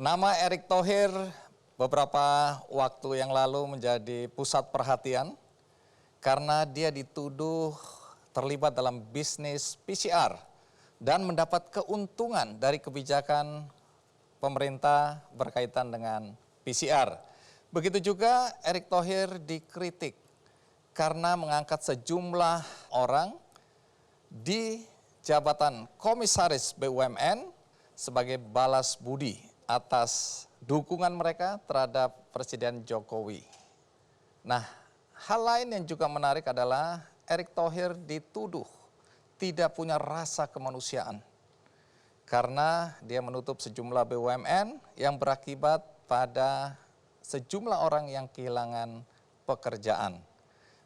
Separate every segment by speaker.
Speaker 1: Nama Erick Thohir beberapa waktu yang lalu menjadi pusat perhatian karena dia dituduh terlibat dalam bisnis PCR dan mendapat keuntungan dari kebijakan pemerintah berkaitan dengan PCR. Begitu juga Erick Thohir dikritik karena mengangkat sejumlah orang di jabatan komisaris BUMN sebagai balas budi atas dukungan mereka terhadap Presiden Jokowi. Nah, hal lain yang juga menarik adalah Erick Thohir dituduh tidak punya rasa kemanusiaan karena dia menutup sejumlah BUMN yang berakibat pada sejumlah orang yang kehilangan pekerjaan.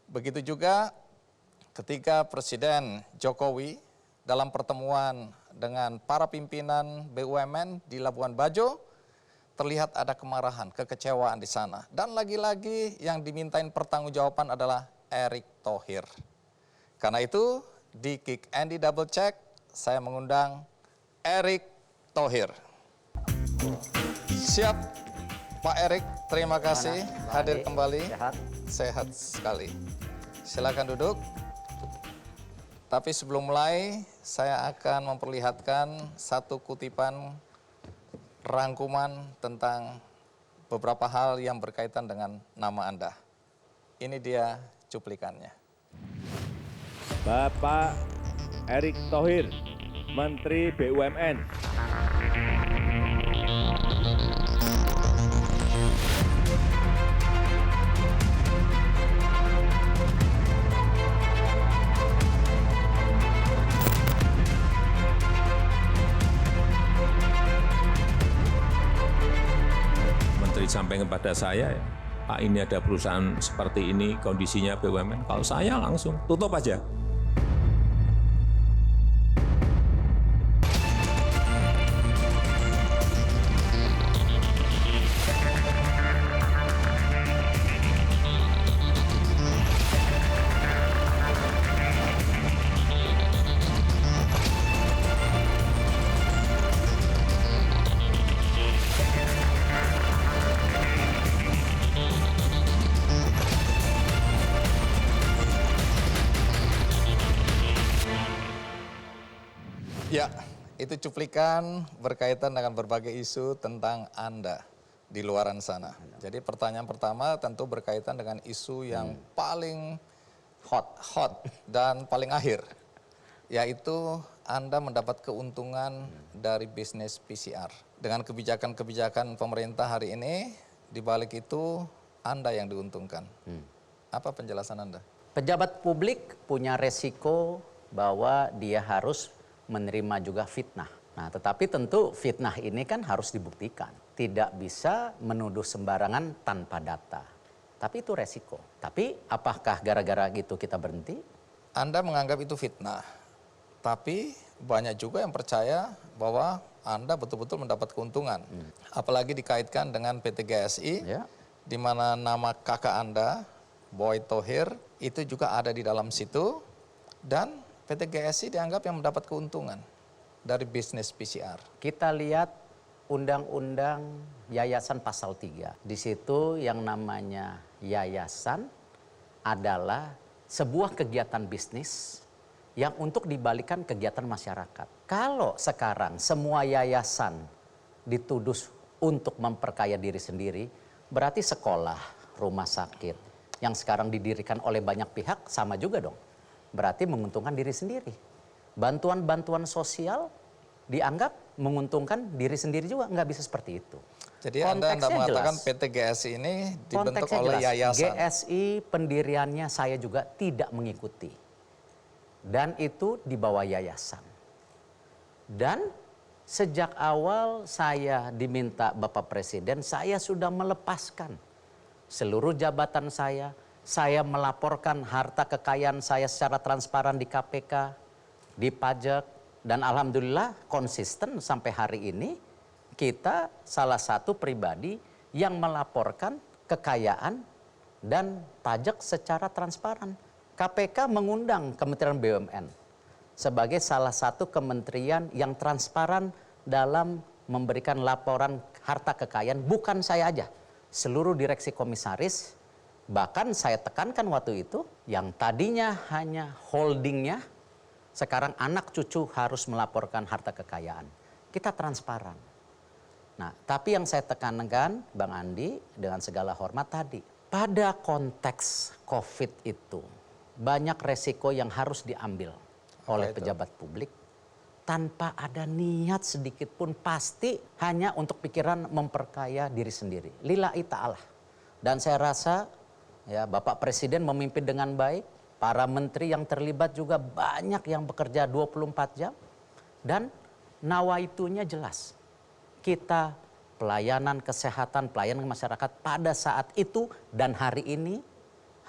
Speaker 1: Begitu juga ketika Presiden Jokowi dalam pertemuan dengan para pimpinan BUMN di Labuan Bajo, terlihat ada kemarahan, kekecewaan di sana. Dan lagi-lagi yang dimintain pertanggungjawaban adalah Erick Thohir. Karena itu, di Kick Andy Double Check, saya mengundang Erick Thohir. Siap, Pak Erick, terima kasih hadir kembali. Sehat sekali. Silakan duduk. Tapi sebelum mulai, saya akan memperlihatkan satu kutipan rangkuman tentang beberapa hal yang berkaitan dengan nama Anda. Ini dia cuplikannya.
Speaker 2: Bapak Erick Thohir, Menteri BUMN.
Speaker 3: Sampaikan kepada saya, Pak, ini ada perusahaan seperti ini, kondisinya BUMN. Kalau saya langsung tutup aja.
Speaker 1: Ya, itu cuplikan berkaitan dengan berbagai isu tentang Anda di luaran sana. Jadi pertanyaan pertama tentu berkaitan dengan isu yang paling hot dan paling akhir, yaitu Anda mendapat keuntungan dari bisnis PCR. Dengan kebijakan-kebijakan pemerintah hari ini, di balik itu Anda yang diuntungkan. Apa penjelasan Anda?
Speaker 4: Pejabat publik punya resiko bahwa dia harus menerima juga fitnah. Nah, tetapi tentu fitnah ini kan harus dibuktikan. Tidak bisa menuduh sembarangan tanpa data. Tapi itu resiko. Tapi apakah gara-gara gitu kita berhenti?
Speaker 1: Anda menganggap itu fitnah. Tapi banyak juga yang percaya bahwa Anda betul-betul mendapat keuntungan. Apalagi dikaitkan dengan PT GSI, di mana nama kakak Anda, Boy Thohir, itu juga ada di dalam situ. Dan PT GSI dianggap yang mendapat keuntungan dari bisnis PCR.
Speaker 4: Kita lihat Undang-Undang Yayasan Pasal 3. Di situ yang namanya yayasan adalah sebuah kegiatan bisnis yang untuk dibalikan kegiatan masyarakat. Kalau sekarang semua yayasan dituduh untuk memperkaya diri sendiri, berarti sekolah, rumah sakit yang sekarang didirikan oleh banyak pihak sama juga dong. Berarti menguntungkan diri sendiri. Bantuan-bantuan sosial dianggap menguntungkan diri sendiri juga, nggak bisa seperti itu.
Speaker 1: Jadi Anda mengatakan jelas. PT GSI ini dibentuk oleh yayasan.
Speaker 4: GSI pendiriannya saya juga tidak mengikuti. Dan itu di bawah yayasan. Dan sejak awal saya diminta Bapak Presiden, saya sudah melepaskan seluruh jabatan saya melaporkan harta kekayaan saya secara transparan di KPK, di pajak, dan alhamdulillah konsisten sampai hari ini kita salah satu pribadi yang melaporkan kekayaan dan pajak secara transparan. KPK mengundang Kementerian BUMN sebagai salah satu kementerian yang transparan dalam memberikan laporan harta kekayaan bukan saya aja, seluruh direksi komisaris. Bahkan saya tekankan waktu itu, yang tadinya hanya holdingnya, sekarang anak cucu harus melaporkan harta kekayaan. Kita transparan. Nah, tapi yang saya tekankan, Bang Andi, dengan segala hormat tadi, pada konteks COVID itu, banyak resiko yang harus diambil oleh pejabat publik tanpa ada niat sedikit pun, pasti hanya untuk pikiran memperkaya diri sendiri. Lillahi ta'ala. Dan saya rasa ya, Bapak Presiden memimpin dengan baik, para menteri yang terlibat juga banyak yang bekerja 24 jam, dan nawaitunya jelas. Kita pelayanan kesehatan, pelayanan masyarakat pada saat itu dan hari ini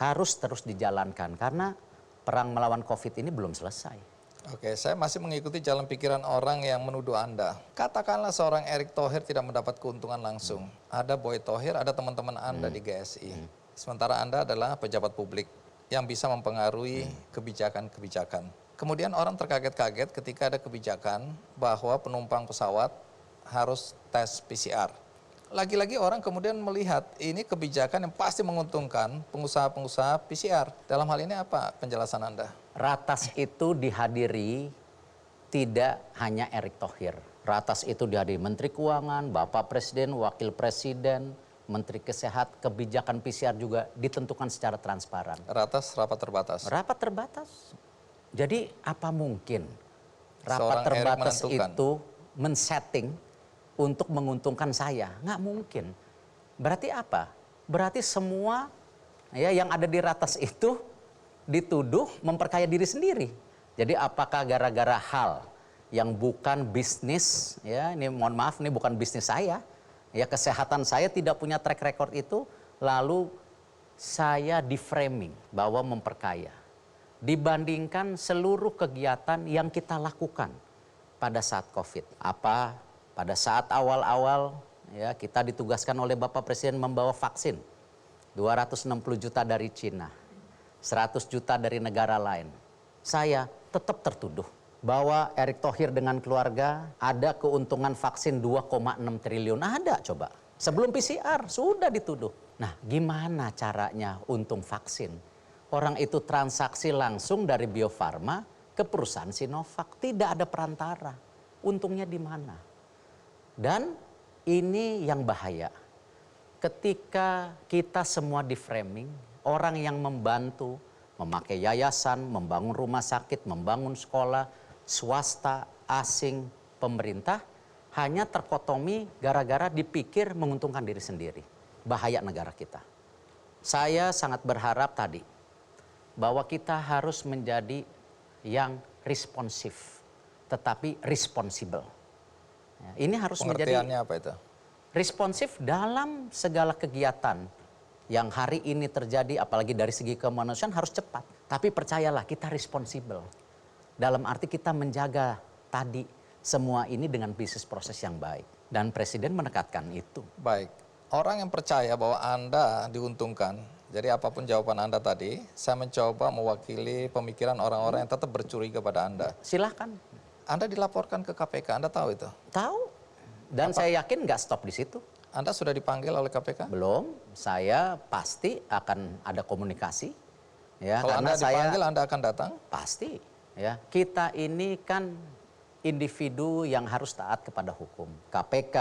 Speaker 4: harus terus dijalankan karena perang melawan COVID ini belum selesai.
Speaker 1: Oke, saya masih mengikuti jalan pikiran orang yang menuduh Anda. Katakanlah seorang Erick Thohir tidak mendapat keuntungan langsung. Ada Boy Thohir, ada teman-teman Anda di GSI. Sementara Anda adalah pejabat publik yang bisa mempengaruhi kebijakan-kebijakan. Kemudian orang terkaget-kaget ketika ada kebijakan bahwa penumpang pesawat harus tes PCR. Lagi-lagi orang kemudian melihat ini kebijakan yang pasti menguntungkan pengusaha-pengusaha PCR. Dalam hal ini apa penjelasan Anda?
Speaker 4: Ratas itu dihadiri tidak hanya Erick Thohir. Ratas itu dihadiri Menteri Keuangan, Bapak Presiden, Wakil Presiden, Menteri Kesehatan, kebijakan PCR juga ditentukan secara transparan.
Speaker 1: Ratas rapat terbatas.
Speaker 4: Rapat terbatas. Jadi apa mungkin rapat
Speaker 1: Seorang Erick
Speaker 4: terbatas
Speaker 1: menentukan.
Speaker 4: itu men-setting untuk menguntungkan saya? Nggak mungkin. Berarti apa? Berarti semua ya yang ada di ratas itu dituduh memperkaya diri sendiri. Jadi apakah gara-gara hal yang bukan bisnis, ya ini mohon maaf, ini bukan bisnis saya, ya kesehatan saya tidak punya track record itu, lalu saya di-framing bahwa memperkaya. Dibandingkan seluruh kegiatan yang kita lakukan pada saat COVID. Apa pada saat awal-awal ya kita ditugaskan oleh Bapak Presiden membawa vaksin 260 juta dari Cina, 100 juta dari negara lain. Saya tetap tertuduh bahwa Erick Thohir dengan keluarga ada keuntungan vaksin 2,6 triliun. Ada coba. Sebelum PCR sudah dituduh. Nah, gimana caranya untung vaksin? Orang itu transaksi langsung dari Bio Farma ke perusahaan Sinovac. Tidak ada perantara. Untungnya di mana? Dan ini yang bahaya. Ketika kita semua di framing, orang yang membantu, memakai yayasan, membangun rumah sakit, membangun sekolah, swasta, asing, pemerintah, hanya terkotomi gara-gara dipikir menguntungkan diri sendiri. Bahaya negara kita. Saya sangat berharap tadi bahwa kita harus menjadi yang responsif, tetapi responsible. Ya, ini harus
Speaker 1: Pengertiannya
Speaker 4: menjadi
Speaker 1: apa itu?
Speaker 4: responsif dalam segala kegiatan yang hari ini terjadi, apalagi dari segi kemanusiaan harus cepat. Tapi percayalah kita responsibel. Dalam arti kita menjaga tadi semua ini dengan bisnis proses yang baik. Dan Presiden menekankan itu.
Speaker 1: Baik, orang yang percaya bahwa Anda diuntungkan, jadi apapun jawaban Anda tadi, saya mencoba mewakili pemikiran orang-orang yang tetap bercuriga pada Anda.
Speaker 4: Silahkan.
Speaker 1: Anda dilaporkan ke KPK, Anda tahu itu?
Speaker 4: Tahu. Dan saya yakin nggak stop di situ.
Speaker 1: Anda sudah dipanggil oleh KPK?
Speaker 4: Belum, saya pasti akan ada komunikasi. Ya,
Speaker 1: Kalau
Speaker 4: karena
Speaker 1: Anda
Speaker 4: saya
Speaker 1: dipanggil, Anda akan datang?
Speaker 4: pasti. Ya, kita ini kan individu yang harus taat kepada hukum. KPK,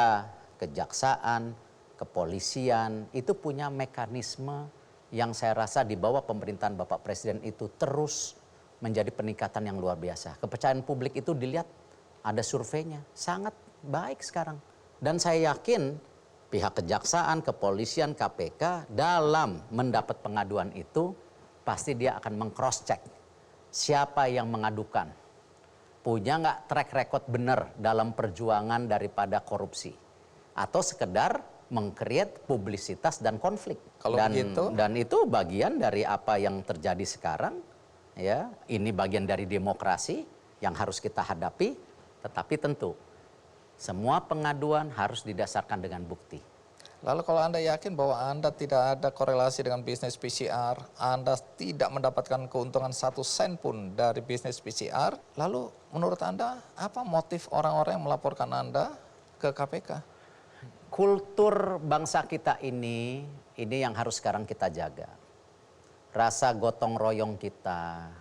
Speaker 4: kejaksaan, kepolisian itu punya mekanisme yang saya rasa di bawah pemerintahan Bapak Presiden itu terus menjadi peningkatan yang luar biasa. Kepercayaan publik itu dilihat ada surveinya sangat baik sekarang. Dan saya yakin pihak kejaksaan, kepolisian, KPK dalam mendapat pengaduan itu pasti dia akan meng-cross check siapa yang mengadukan. Punya nggak track record benar dalam perjuangan daripada korupsi. Atau sekedar meng-create publisitas dan konflik.
Speaker 1: Kalau begitu?
Speaker 4: Dan itu bagian dari apa yang terjadi sekarang. Ya, ini bagian dari demokrasi yang harus kita hadapi. Tetapi tentu semua pengaduan harus didasarkan dengan bukti.
Speaker 1: Lalu kalau Anda yakin bahwa Anda tidak ada korelasi dengan bisnis PCR, Anda tidak mendapatkan keuntungan 1 sen pun dari bisnis PCR, lalu menurut Anda apa motif orang-orang yang melaporkan Anda ke KPK?
Speaker 4: kultur bangsa kita ini yang harus sekarang kita jaga. Rasa gotong royong kita,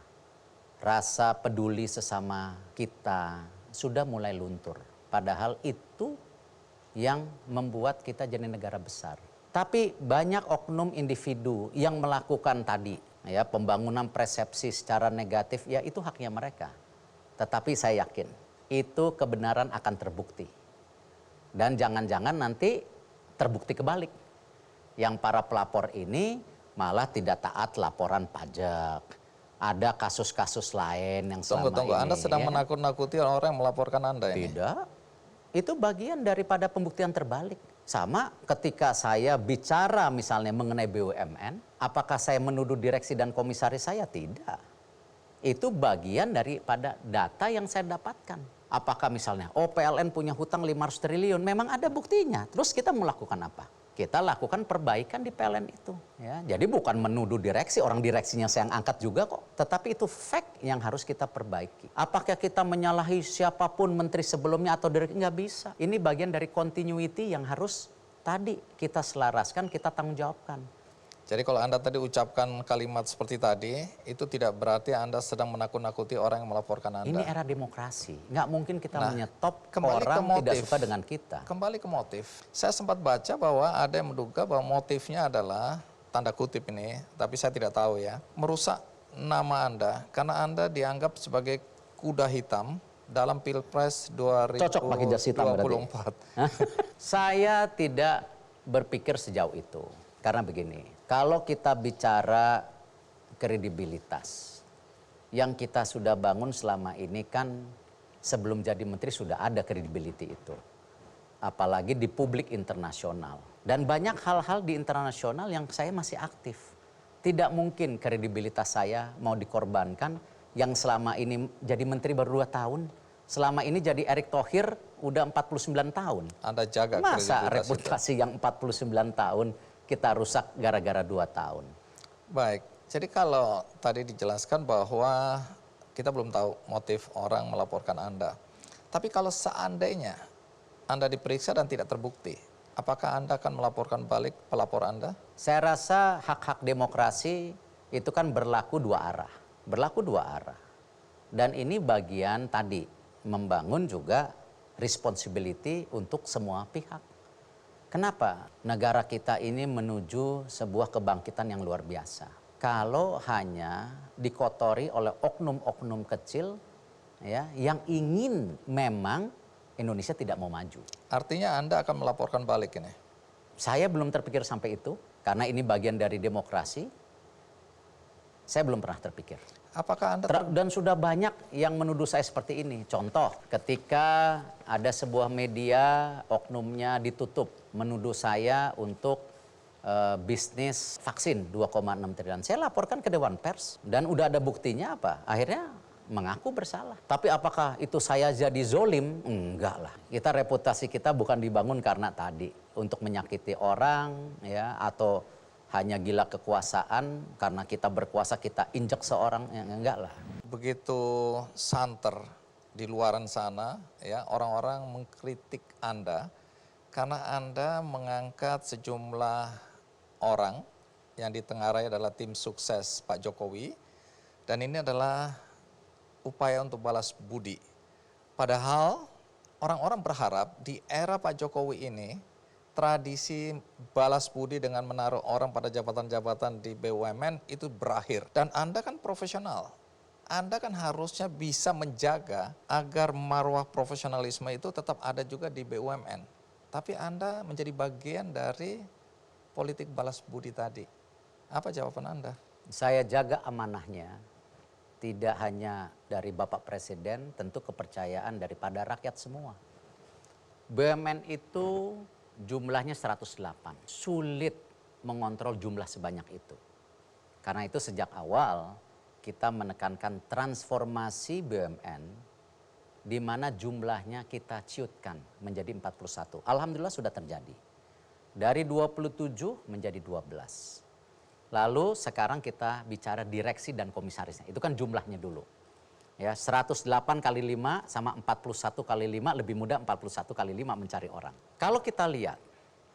Speaker 4: rasa peduli sesama kita sudah mulai luntur. Padahal itu yang membuat kita jadi negara besar. Tapi banyak oknum individu yang melakukan tadi, ya, pembangunan persepsi secara negatif, ya itu haknya mereka. Tetapi saya yakin itu kebenaran akan terbukti. Dan jangan-jangan nanti terbukti kebalik. Yang para pelapor ini malah tidak taat laporan pajak. Ada kasus-kasus lain yang selama
Speaker 1: Tunggu,
Speaker 4: ini.
Speaker 1: Anda sedang
Speaker 4: ya.
Speaker 1: menakut-nakuti orang yang melaporkan Anda ini?
Speaker 4: Tidak. Itu bagian daripada pembuktian terbalik. Sama ketika saya bicara misalnya mengenai BUMN, apakah saya menuduh direksi dan komisaris saya? Tidak. Itu bagian daripada data yang saya dapatkan. Apakah misalnya, PLN punya hutang 500 triliun, memang ada buktinya. Terus kita mau lakukan apa? Kita lakukan perbaikan di PLN itu. Ya, jadi bukan menuduh direksi, orang direksinya saya angkat juga kok. Tetapi itu fact yang harus kita perbaiki. Apakah kita menyalahi siapapun menteri sebelumnya atau direksi? Nggak bisa. Ini bagian dari continuity yang harus tadi kita selaraskan, kita tanggung jawabkan.
Speaker 1: Jadi kalau Anda tadi ucapkan kalimat seperti tadi, itu tidak berarti Anda sedang menakut-nakuti orang yang melaporkan Anda.
Speaker 4: Ini era demokrasi. Nggak mungkin kita menyetop
Speaker 1: kembali ke
Speaker 4: orang
Speaker 1: motif.
Speaker 4: tidak suka dengan kita.
Speaker 1: Kembali ke motif. Saya sempat baca bahwa ada yang menduga bahwa motifnya adalah, tanda kutip ini, tapi saya tidak tahu ya, merusak nama Anda karena Anda dianggap sebagai kuda hitam dalam Pilpres 2024.
Speaker 4: Cocok pakai jas hitam berarti. Saya tidak berpikir sejauh itu. Karena begini, kalau kita bicara kredibilitas, yang kita sudah bangun selama ini kan sebelum jadi menteri sudah ada kredibiliti itu. Apalagi di publik internasional. Dan banyak hal-hal di internasional yang saya masih aktif. Tidak mungkin kredibilitas saya mau dikorbankan yang selama ini jadi menteri baru 2 tahun. Selama ini jadi Erick Thohir udah 49 tahun.
Speaker 1: Anda jaga
Speaker 4: Masa
Speaker 1: kredibilitas
Speaker 4: reputasi yang 49 tahun kita rusak gara-gara 2 tahun.
Speaker 1: Baik, jadi kalau tadi dijelaskan bahwa kita belum tahu motif orang melaporkan Anda. Tapi kalau seandainya Anda diperiksa dan tidak terbukti, apakah Anda akan melaporkan balik pelapor Anda?
Speaker 4: Saya rasa hak-hak demokrasi itu kan berlaku 2 arah. Berlaku 2 arah. Dan ini bagian tadi membangun juga responsibility untuk semua pihak. Kenapa negara kita ini menuju sebuah kebangkitan yang luar biasa? Kalau hanya dikotori oleh oknum-oknum kecil ya, yang ingin memang Indonesia tidak mau maju.
Speaker 1: Artinya Anda akan melaporkan balik ini?
Speaker 4: Saya belum terpikir sampai itu, karena ini bagian dari demokrasi. Saya belum pernah terpikir.
Speaker 1: Apakah Anda
Speaker 4: Dan sudah banyak yang menuduh saya seperti ini. Contoh, ketika ada sebuah media oknumnya ditutup, menuduh saya untuk bisnis vaksin 2,6 triliun. Saya laporkan ke Dewan Pers dan udah ada buktinya apa? Akhirnya mengaku bersalah. Tapi apakah itu saya jadi zolim? Enggak lah. Kita reputasi kita bukan dibangun karena tadi untuk menyakiti orang ya, atau hanya gila kekuasaan karena kita berkuasa kita injek seorang, ya enggak lah.
Speaker 1: begitu santer di luaran sana ya, orang-orang mengkritik Anda karena Anda mengangkat sejumlah orang yang ditengarai adalah tim sukses Pak Jokowi, dan ini adalah upaya untuk balas budi. Padahal orang-orang berharap di era Pak Jokowi ini tradisi balas budi dengan menaruh orang pada jabatan-jabatan di BUMN itu berakhir. Dan Anda kan profesional. Anda kan harusnya bisa menjaga agar marwah profesionalisme itu tetap ada juga di BUMN. Tapi Anda menjadi bagian dari politik balas budi tadi. Apa jawaban Anda?
Speaker 4: Saya jaga amanahnya, tidak hanya dari Bapak Presiden, tentu kepercayaan daripada rakyat semua. BUMN itu jumlahnya 108, sulit mengontrol jumlah sebanyak itu. Karena itu sejak awal kita menekankan transformasi BUMN di mana jumlahnya kita ciutkan menjadi 41. Alhamdulillah sudah terjadi. Dari 27 menjadi 12. Lalu sekarang kita bicara direksi dan komisarisnya. Itu kan jumlahnya dulu. Ya, 108 kali 5 sama 41 kali 5, lebih mudah 41 kali 5 mencari orang. Kalau kita lihat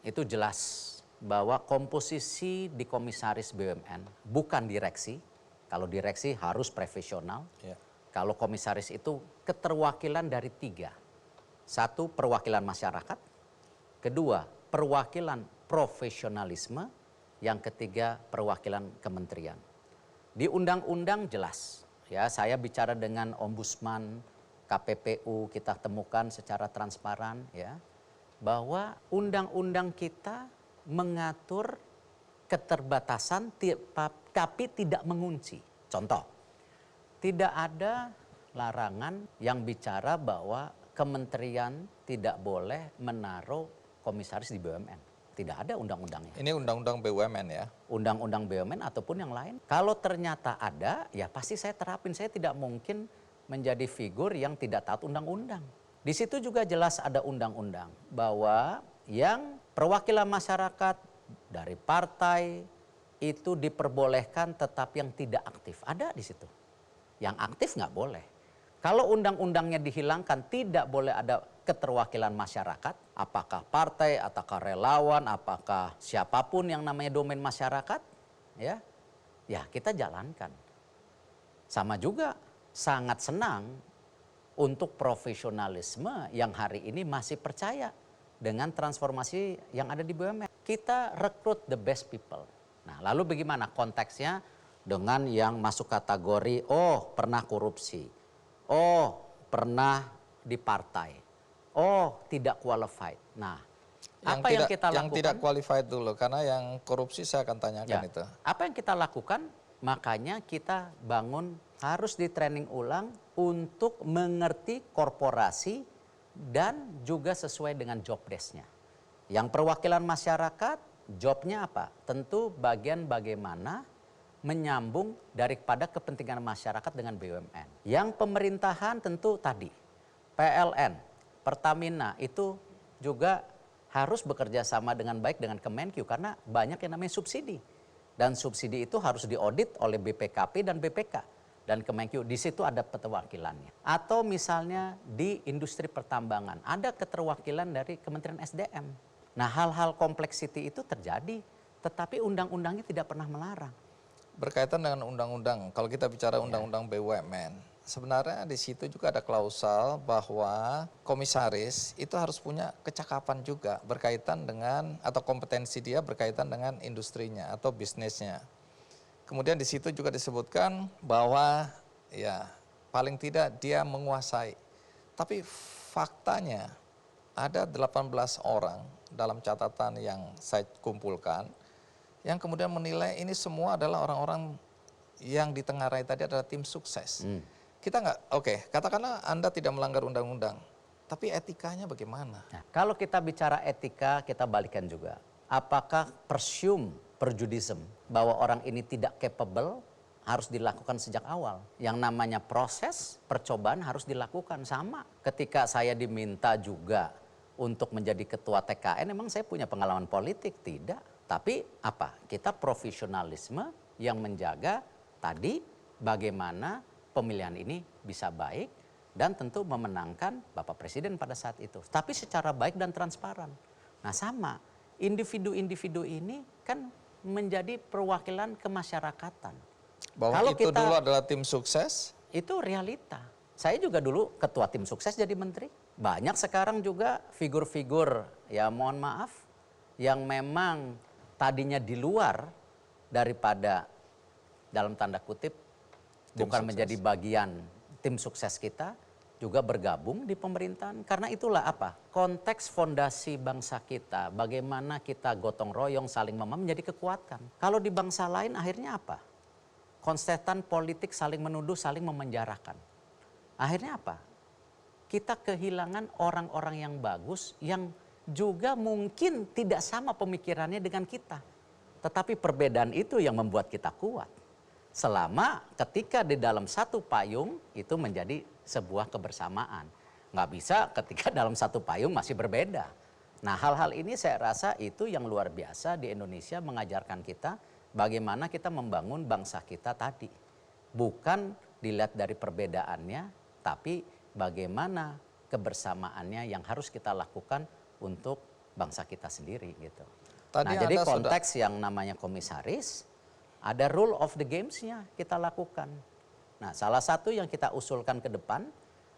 Speaker 4: itu jelas bahwa komposisi di komisaris BUMN bukan direksi. Kalau direksi harus profesional.
Speaker 1: Ya.
Speaker 4: Kalau komisaris itu keterwakilan dari 3. 1, perwakilan masyarakat. 2, perwakilan profesionalisme. Yang 3, perwakilan kementerian. Di undang-undang jelas. Ya, saya bicara dengan ombudsman, KPPU, kita temukan secara transparan ya, bahwa undang-undang kita mengatur keterbatasan tapi tidak mengunci. Contoh, tidak ada larangan yang bicara bahwa kementerian tidak boleh menaruh komisaris di BUMN. Tidak ada undang-undangnya.
Speaker 1: Ini undang-undang BUMN ya?
Speaker 4: Undang-undang BUMN ataupun yang lain. Kalau ternyata ada, ya pasti saya terapin. Saya tidak mungkin menjadi figur yang tidak taat undang-undang. Di situ juga jelas ada undang-undang bahwa yang perwakilan masyarakat dari partai itu diperbolehkan tetapi yang tidak aktif. Ada di situ. Yang aktif nggak boleh. Kalau undang-undangnya dihilangkan tidak boleh ada keterwakilan masyarakat. Apakah partai, ataukah relawan, apakah siapapun yang namanya domain masyarakat. Ya kita jalankan. Sama juga sangat senang untuk profesionalisme yang hari ini masih percaya dengan transformasi yang ada di BUMN. Kita rekrut the best people. Nah, lalu bagaimana konteksnya dengan yang masuk kategori pernah korupsi, pernah di partai, tidak qualified. Nah, apa yang kita lakukan?
Speaker 1: Yang tidak qualified dulu, karena yang korupsi saya akan tanyakan itu.
Speaker 4: Apa yang kita lakukan? Makanya kita bangun harus di training ulang untuk mengerti korporasi dan juga sesuai dengan job desk-nya. Yang perwakilan masyarakat, jobnya apa? Tentu bagian bagaimana menyambung daripada kepentingan masyarakat dengan BUMN. Yang pemerintahan tentu tadi, PLN, Pertamina itu juga harus bekerja sama dengan baik dengan Kemenkyu karena banyak yang namanya subsidi. Dan subsidi itu harus diaudit oleh BPKP dan BPK. Dan Kemenkyu, di situ ada keterwakilannya. Atau misalnya di industri pertambangan, ada keterwakilan dari Kementerian SDM. Nah, hal-hal kompleksiti itu terjadi, tetapi undang-undangnya tidak pernah melarang.
Speaker 1: Berkaitan dengan undang-undang, kalau kita bicara undang-undang BUMN, sebenarnya di situ juga ada klausal bahwa komisaris itu harus punya kecakapan juga berkaitan dengan, atau kompetensi dia berkaitan dengan industrinya atau bisnisnya. Kemudian di situ juga disebutkan bahwa ya paling tidak dia menguasai. Tapi faktanya ada 18 orang dalam catatan yang saya kumpulkan yang kemudian menilai ini semua adalah orang-orang yang ditengarai tadi adalah tim sukses. Kita nggak, katakanlah Anda tidak melanggar undang-undang, tapi etikanya bagaimana?
Speaker 4: Nah, kalau kita bicara etika, kita balikan juga. Apakah prejudice bahwa orang ini tidak capable harus dilakukan sejak awal. Yang namanya proses percobaan harus dilakukan sama. Ketika saya diminta juga untuk menjadi ketua TKN, memang saya punya pengalaman politik? Tidak. Tapi apa? Kita profesionalisme yang menjaga tadi bagaimana pemilihan ini bisa baik dan tentu memenangkan Bapak Presiden pada saat itu. Tapi secara baik dan transparan. Nah sama, individu-individu ini kan menjadi perwakilan kemasyarakatan.
Speaker 1: Bahwa
Speaker 4: kalau
Speaker 1: itu
Speaker 4: kita,
Speaker 1: dulu adalah tim sukses?
Speaker 4: Itu realita. Saya juga dulu ketua tim sukses jadi menteri. Banyak sekarang juga figur-figur, ya mohon maaf, yang memang tadinya di luar daripada dalam tanda kutip bukan menjadi bagian tim sukses kita, juga bergabung di pemerintahan. Karena itulah apa? Konteks fondasi bangsa kita, bagaimana kita gotong royong saling menjadi kekuatan. Kalau di bangsa lain akhirnya apa? Konstetan politik saling menuduh, saling memenjarakan. Akhirnya apa? Kita kehilangan orang-orang yang bagus yang juga mungkin tidak sama pemikirannya dengan kita. Tetapi perbedaan itu yang membuat kita kuat. Selama ketika di dalam satu payung itu menjadi sebuah kebersamaan. Nggak bisa ketika dalam satu payung masih berbeda. Nah hal-hal ini saya rasa itu yang luar biasa di Indonesia mengajarkan kita bagaimana kita membangun bangsa kita tadi. Bukan dilihat dari perbedaannya, tapi bagaimana kebersamaannya yang harus kita lakukan untuk bangsa kita sendiri gitu.
Speaker 1: Tadi
Speaker 4: Nah, jadi
Speaker 1: Anda sudah-
Speaker 4: konteks yang namanya komisaris, ada rule of the games-nya kita lakukan. Nah, salah satu yang kita usulkan ke depan,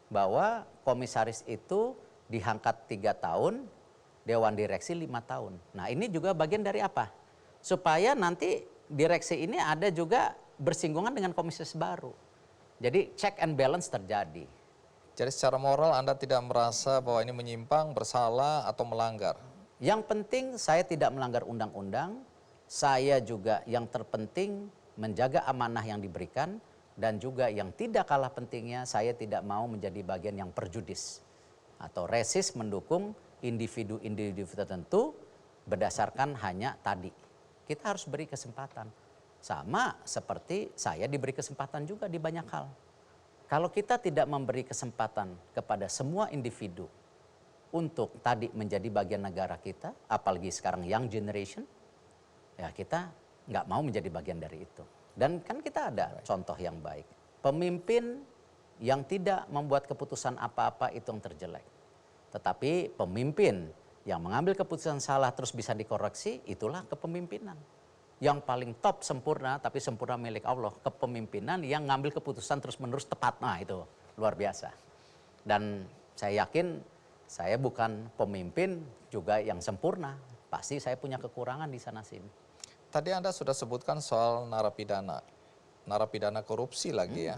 Speaker 4: bahwa komisaris itu diangkat 3 tahun, Dewan Direksi 5 tahun. Nah, ini juga bagian dari apa? Supaya nanti direksi ini ada juga bersinggungan dengan komisaris baru. Jadi check and balance terjadi.
Speaker 1: Jadi secara moral Anda tidak merasa bahwa ini menyimpang, bersalah, atau melanggar?
Speaker 4: Yang penting saya tidak melanggar undang-undang, saya juga yang terpenting menjaga amanah yang diberikan, dan juga yang tidak kalah pentingnya saya tidak mau menjadi bagian yang perjudis atau resis mendukung individu-individu tertentu berdasarkan hanya tadi. Kita harus beri kesempatan. Sama seperti saya diberi kesempatan juga di banyak hal. Kalau kita tidak memberi kesempatan kepada semua individu untuk tadi menjadi bagian negara kita, apalagi sekarang young generation, ya kita nggak mau menjadi bagian dari itu. Dan kan kita ada contoh yang baik. Pemimpin yang tidak membuat keputusan apa-apa itu yang terjelek. Tetapi pemimpin yang mengambil keputusan salah terus bisa dikoreksi, itulah kepemimpinan. Yang paling top sempurna, tapi sempurna milik Allah. Kepemimpinan yang ngambil keputusan terus-menerus tepat. Nah itu luar biasa. Dan saya yakin saya bukan pemimpin juga yang sempurna. Pasti saya punya kekurangan di sana sini.
Speaker 1: Tadi Anda sudah sebutkan soal narapidana korupsi lagi ya.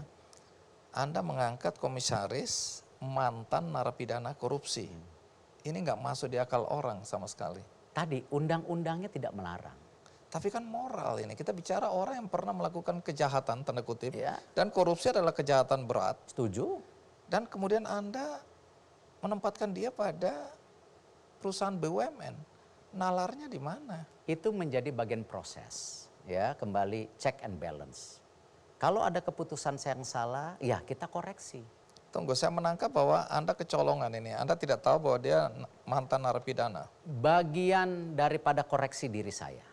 Speaker 1: Anda mengangkat komisaris mantan narapidana korupsi. Ini nggak masuk di akal orang sama sekali.
Speaker 4: Tadi undang-undangnya tidak melarang.
Speaker 1: Tapi kan moral ini, kita bicara orang yang pernah melakukan kejahatan, tanda kutip.
Speaker 4: Ya.
Speaker 1: Dan korupsi adalah kejahatan berat.
Speaker 4: Setuju?
Speaker 1: Dan kemudian Anda menempatkan dia pada perusahaan BUMN. Nalarnya di mana?
Speaker 4: Itu menjadi bagian proses, ya, kembali check and balance. Kalau ada keputusan yang salah, ya kita koreksi.
Speaker 1: Tunggu, saya menangkap bahwa Anda kecolongan ini. Anda tidak tahu bahwa dia mantan narapidana.
Speaker 4: Bagian daripada koreksi diri saya.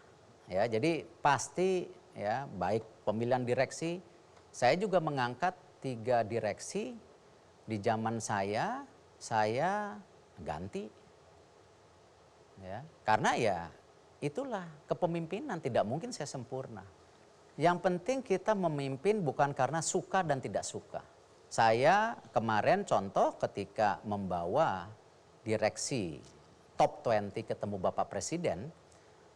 Speaker 4: Ya, jadi pasti ya, baik pemilihan direksi, saya juga mengangkat 3 direksi di zaman saya ganti. Ya, karena ya itulah kepemimpinan, tidak mungkin saya sempurna. Yang penting kita memimpin bukan karena suka dan tidak suka. Saya kemarin contoh ketika membawa direksi top 20 ketemu Bapak Presiden,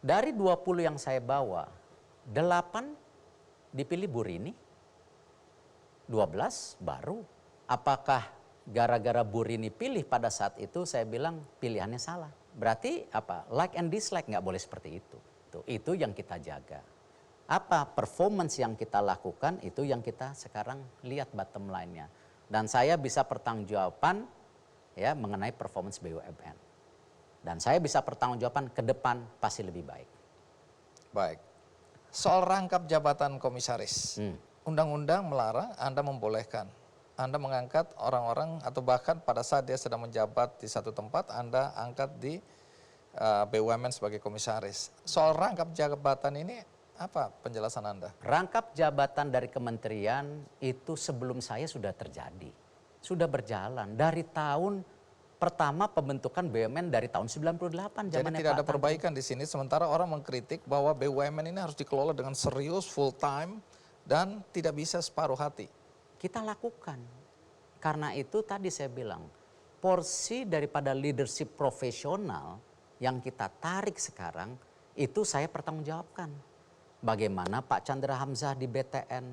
Speaker 4: dari 20 yang saya bawa, 8 dipilih Bu Rini, 12 baru. Apakah gara-gara Bu Rini pilih pada saat itu, saya bilang pilihannya salah. Berarti apa? Like and dislike nggak boleh seperti itu. Itu yang kita jaga. Apa performance yang kita lakukan itu yang kita sekarang lihat bottom line-nya. Dan saya bisa pertanggungjawaban ya mengenai performance BUMN. Dan saya bisa pertanggungjawaban ke depan pasti lebih baik.
Speaker 1: Baik. Soal rangkap jabatan komisaris. Undang-undang melarang, Anda membolehkan. Anda mengangkat orang-orang atau bahkan pada saat dia sedang menjabat di satu tempat, Anda angkat di BUMN sebagai komisaris. Soal rangkap jabatan ini, apa penjelasan Anda?
Speaker 4: Rangkap jabatan dari kementerian itu sebelum saya sudah terjadi. Sudah berjalan dari tahun pertama pembentukan BUMN dari tahun 98.
Speaker 1: Jadi tidak ada perbaikan di sini, sementara orang mengkritik bahwa BUMN ini harus dikelola dengan serius, full time, dan tidak bisa separuh hati.
Speaker 4: Kita lakukan. Karena itu tadi saya bilang, porsi daripada leadership profesional yang kita tarik sekarang, itu saya pertanggungjawabkan. Bagaimana Pak Chandra Hamzah di BTN,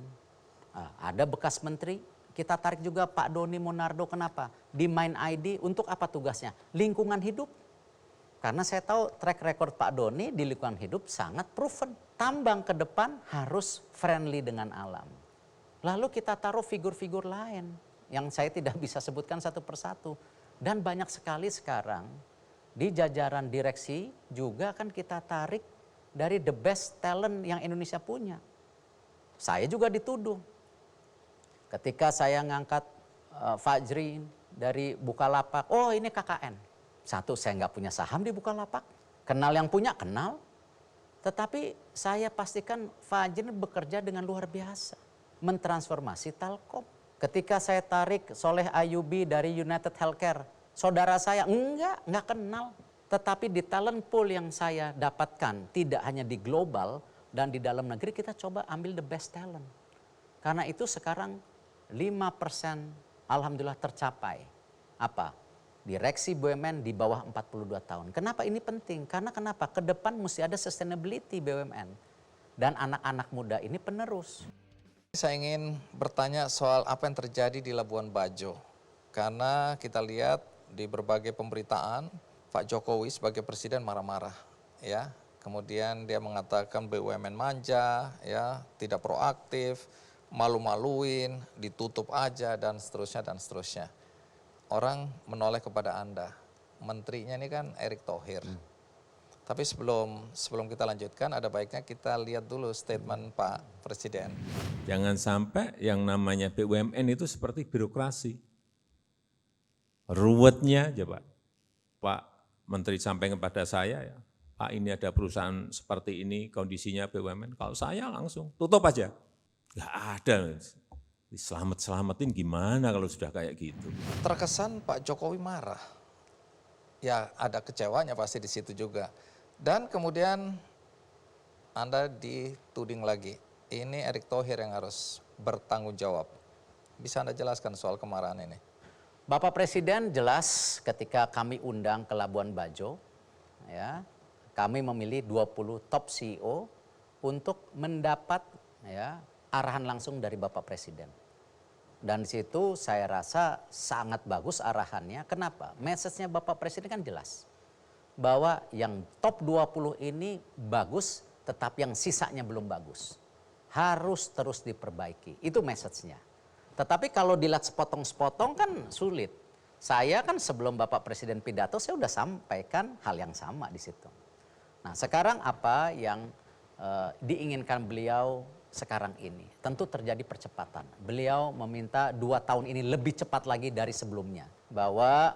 Speaker 4: ada bekas menteri, kita tarik juga Pak Doni Monardo, kenapa? Di Mind ID, untuk apa tugasnya? Lingkungan hidup. Karena saya tahu track record Pak Doni di lingkungan hidup sangat proven. Tambang ke depan harus friendly dengan alam. Lalu kita taruh figur-figur lain yang saya tidak bisa sebutkan satu persatu. Dan banyak sekali sekarang di jajaran direksi juga kan kita tarik dari the best talent yang Indonesia punya. Saya juga dituduh. Ketika saya ngangkat Fajri dari Bukalapak, oh ini KKN. Satu, saya nggak punya saham di Bukalapak. Kenal yang punya, kenal. Tetapi saya pastikan Fajri bekerja dengan luar biasa. Mentransformasi Telkom. Ketika saya tarik Soleh Ayubi dari United Healthcare, saudara saya enggak kenal. Tetapi di talent pool yang saya dapatkan tidak hanya di global dan di dalam negeri, kita coba ambil the best talent. Karena itu sekarang 5% alhamdulillah tercapai. Apa? Direksi BUMN di bawah 42 tahun. Kenapa ini penting? Karena kenapa? Ke depan mesti ada sustainability BUMN. Dan anak-anak muda ini penerus.
Speaker 1: Saya ingin bertanya soal apa yang terjadi di Labuan Bajo. Karena kita lihat di berbagai pemberitaan, Pak Jokowi sebagai presiden marah-marah, ya. Kemudian dia mengatakan BUMN manja, ya, tidak proaktif, malu-maluin, ditutup aja dan seterusnya dan seterusnya. Orang menoleh kepada Anda. Menterinya ini kan Erick Thohir. Tapi sebelum kita lanjutkan, ada baiknya kita lihat dulu statement Pak Presiden.
Speaker 3: Jangan sampai yang namanya BUMN itu seperti birokrasi. Ruwetnya aja Pak. Pak Menteri sampaikan kepada saya, ya, Pak ini ada perusahaan seperti ini, kondisinya BUMN. Kalau saya langsung tutup aja. Nggak ada. Diselamat-selamatin gimana kalau sudah kayak gitu.
Speaker 1: Terkesan Pak Jokowi marah. Ya ada kecewanya pasti di situ juga. Dan kemudian Anda dituding lagi. Ini Erick Thohir yang harus bertanggung jawab. Bisa Anda jelaskan soal kemarahan ini?
Speaker 4: Bapak Presiden jelas ketika kami undang ke Labuan Bajo, ya, kami memilih 20 top CEO untuk mendapat, ya, arahan langsung dari Bapak Presiden. Dan di situ saya rasa sangat bagus arahannya. Kenapa? Message-nya Bapak Presiden kan jelas. Bahwa yang top 20 ini bagus, tetapi yang sisanya belum bagus. Harus terus diperbaiki. Itu message-nya. Tetapi kalau dilihat sepotong-sepotong kan sulit. Saya kan sebelum Bapak Presiden pidato, saya sudah sampaikan hal yang sama di situ. Nah sekarang apa yang diinginkan beliau sekarang ini? Tentu terjadi percepatan. Beliau meminta 2 tahun ini lebih cepat lagi dari sebelumnya. Bahwa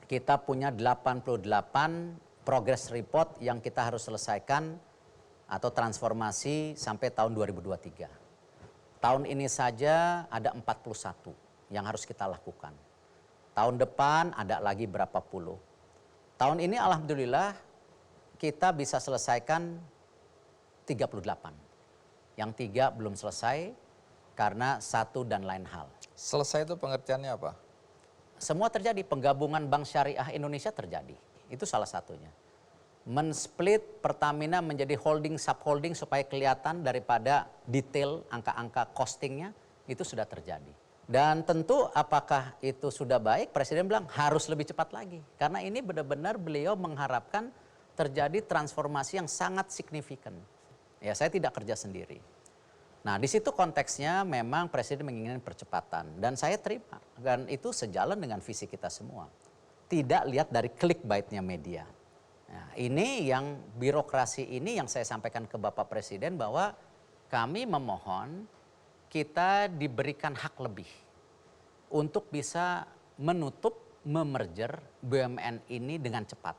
Speaker 4: kita punya 88 progress report yang kita harus selesaikan atau transformasi sampai tahun 2023. Tahun ini saja ada 41 yang harus kita lakukan. Tahun depan ada lagi berapa puluh. Tahun ini alhamdulillah kita bisa selesaikan 38. Yang 3 belum selesai karena satu dan lain hal.
Speaker 1: Selesai itu pengertiannya apa?
Speaker 4: Semua terjadi, penggabungan Bank Syariah Indonesia terjadi. Itu salah satunya. Men-split Pertamina menjadi holding, subholding supaya kelihatan daripada detail angka-angka costingnya, itu sudah terjadi. Dan tentu apakah itu sudah baik, Presiden bilang harus lebih cepat lagi. Karena ini benar-benar beliau mengharapkan terjadi transformasi yang sangat signifikan. Ya, saya tidak kerja sendiri. Nah, di situ konteksnya memang Presiden menginginkan percepatan. Dan saya terima. Dan itu sejalan dengan visi kita semua. Tidak lihat dari clickbait-nya media. Nah, ini yang birokrasi ini yang saya sampaikan ke Bapak Presiden bahwa kami memohon kita diberikan hak lebih untuk bisa menutup, memerger BUMN ini dengan cepat.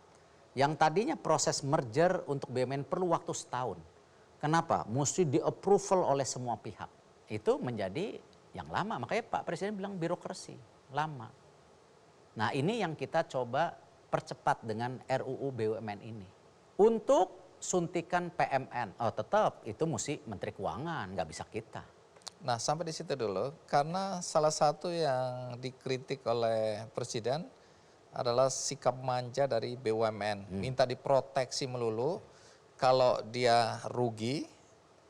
Speaker 4: Yang tadinya proses merger untuk BUMN perlu waktu setahun. Kenapa? Mesti di-approval oleh semua pihak. Itu menjadi yang lama, makanya Pak Presiden bilang birokrasi, lama. Nah ini yang kita coba percepat dengan RUU BUMN ini. Untuk suntikan PMN, tetap itu mesti Menteri Keuangan, nggak bisa kita.
Speaker 1: Nah sampai di situ dulu, karena salah satu yang dikritik oleh Presiden adalah sikap manja dari BUMN. Minta diproteksi melulu, kalau dia rugi,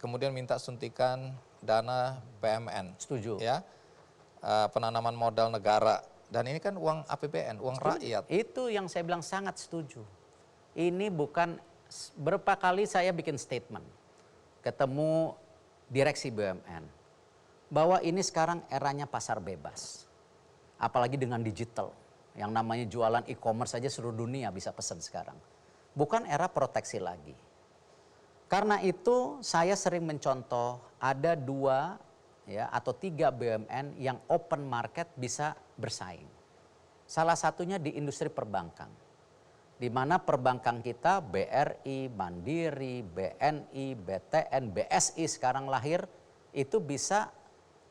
Speaker 1: kemudian minta suntikan dana PMN.
Speaker 4: Setuju.
Speaker 1: Ya, penanaman modal negara. Dan ini kan uang APBN, uang rakyat.
Speaker 4: Itu yang saya bilang sangat setuju. Ini bukan, berapa kali saya bikin statement, ketemu direksi BUMN, bahwa ini sekarang eranya pasar bebas. Apalagi dengan digital, yang namanya jualan e-commerce saja seluruh dunia bisa pesan sekarang. Bukan era proteksi lagi. Karena itu saya sering mencontoh ada 2 ya, atau 3 BUMN yang open market bisa bersaing. Salah satunya di industri perbankan. Di mana perbankan kita BRI, Mandiri, BNI, BTN, BSI sekarang lahir itu bisa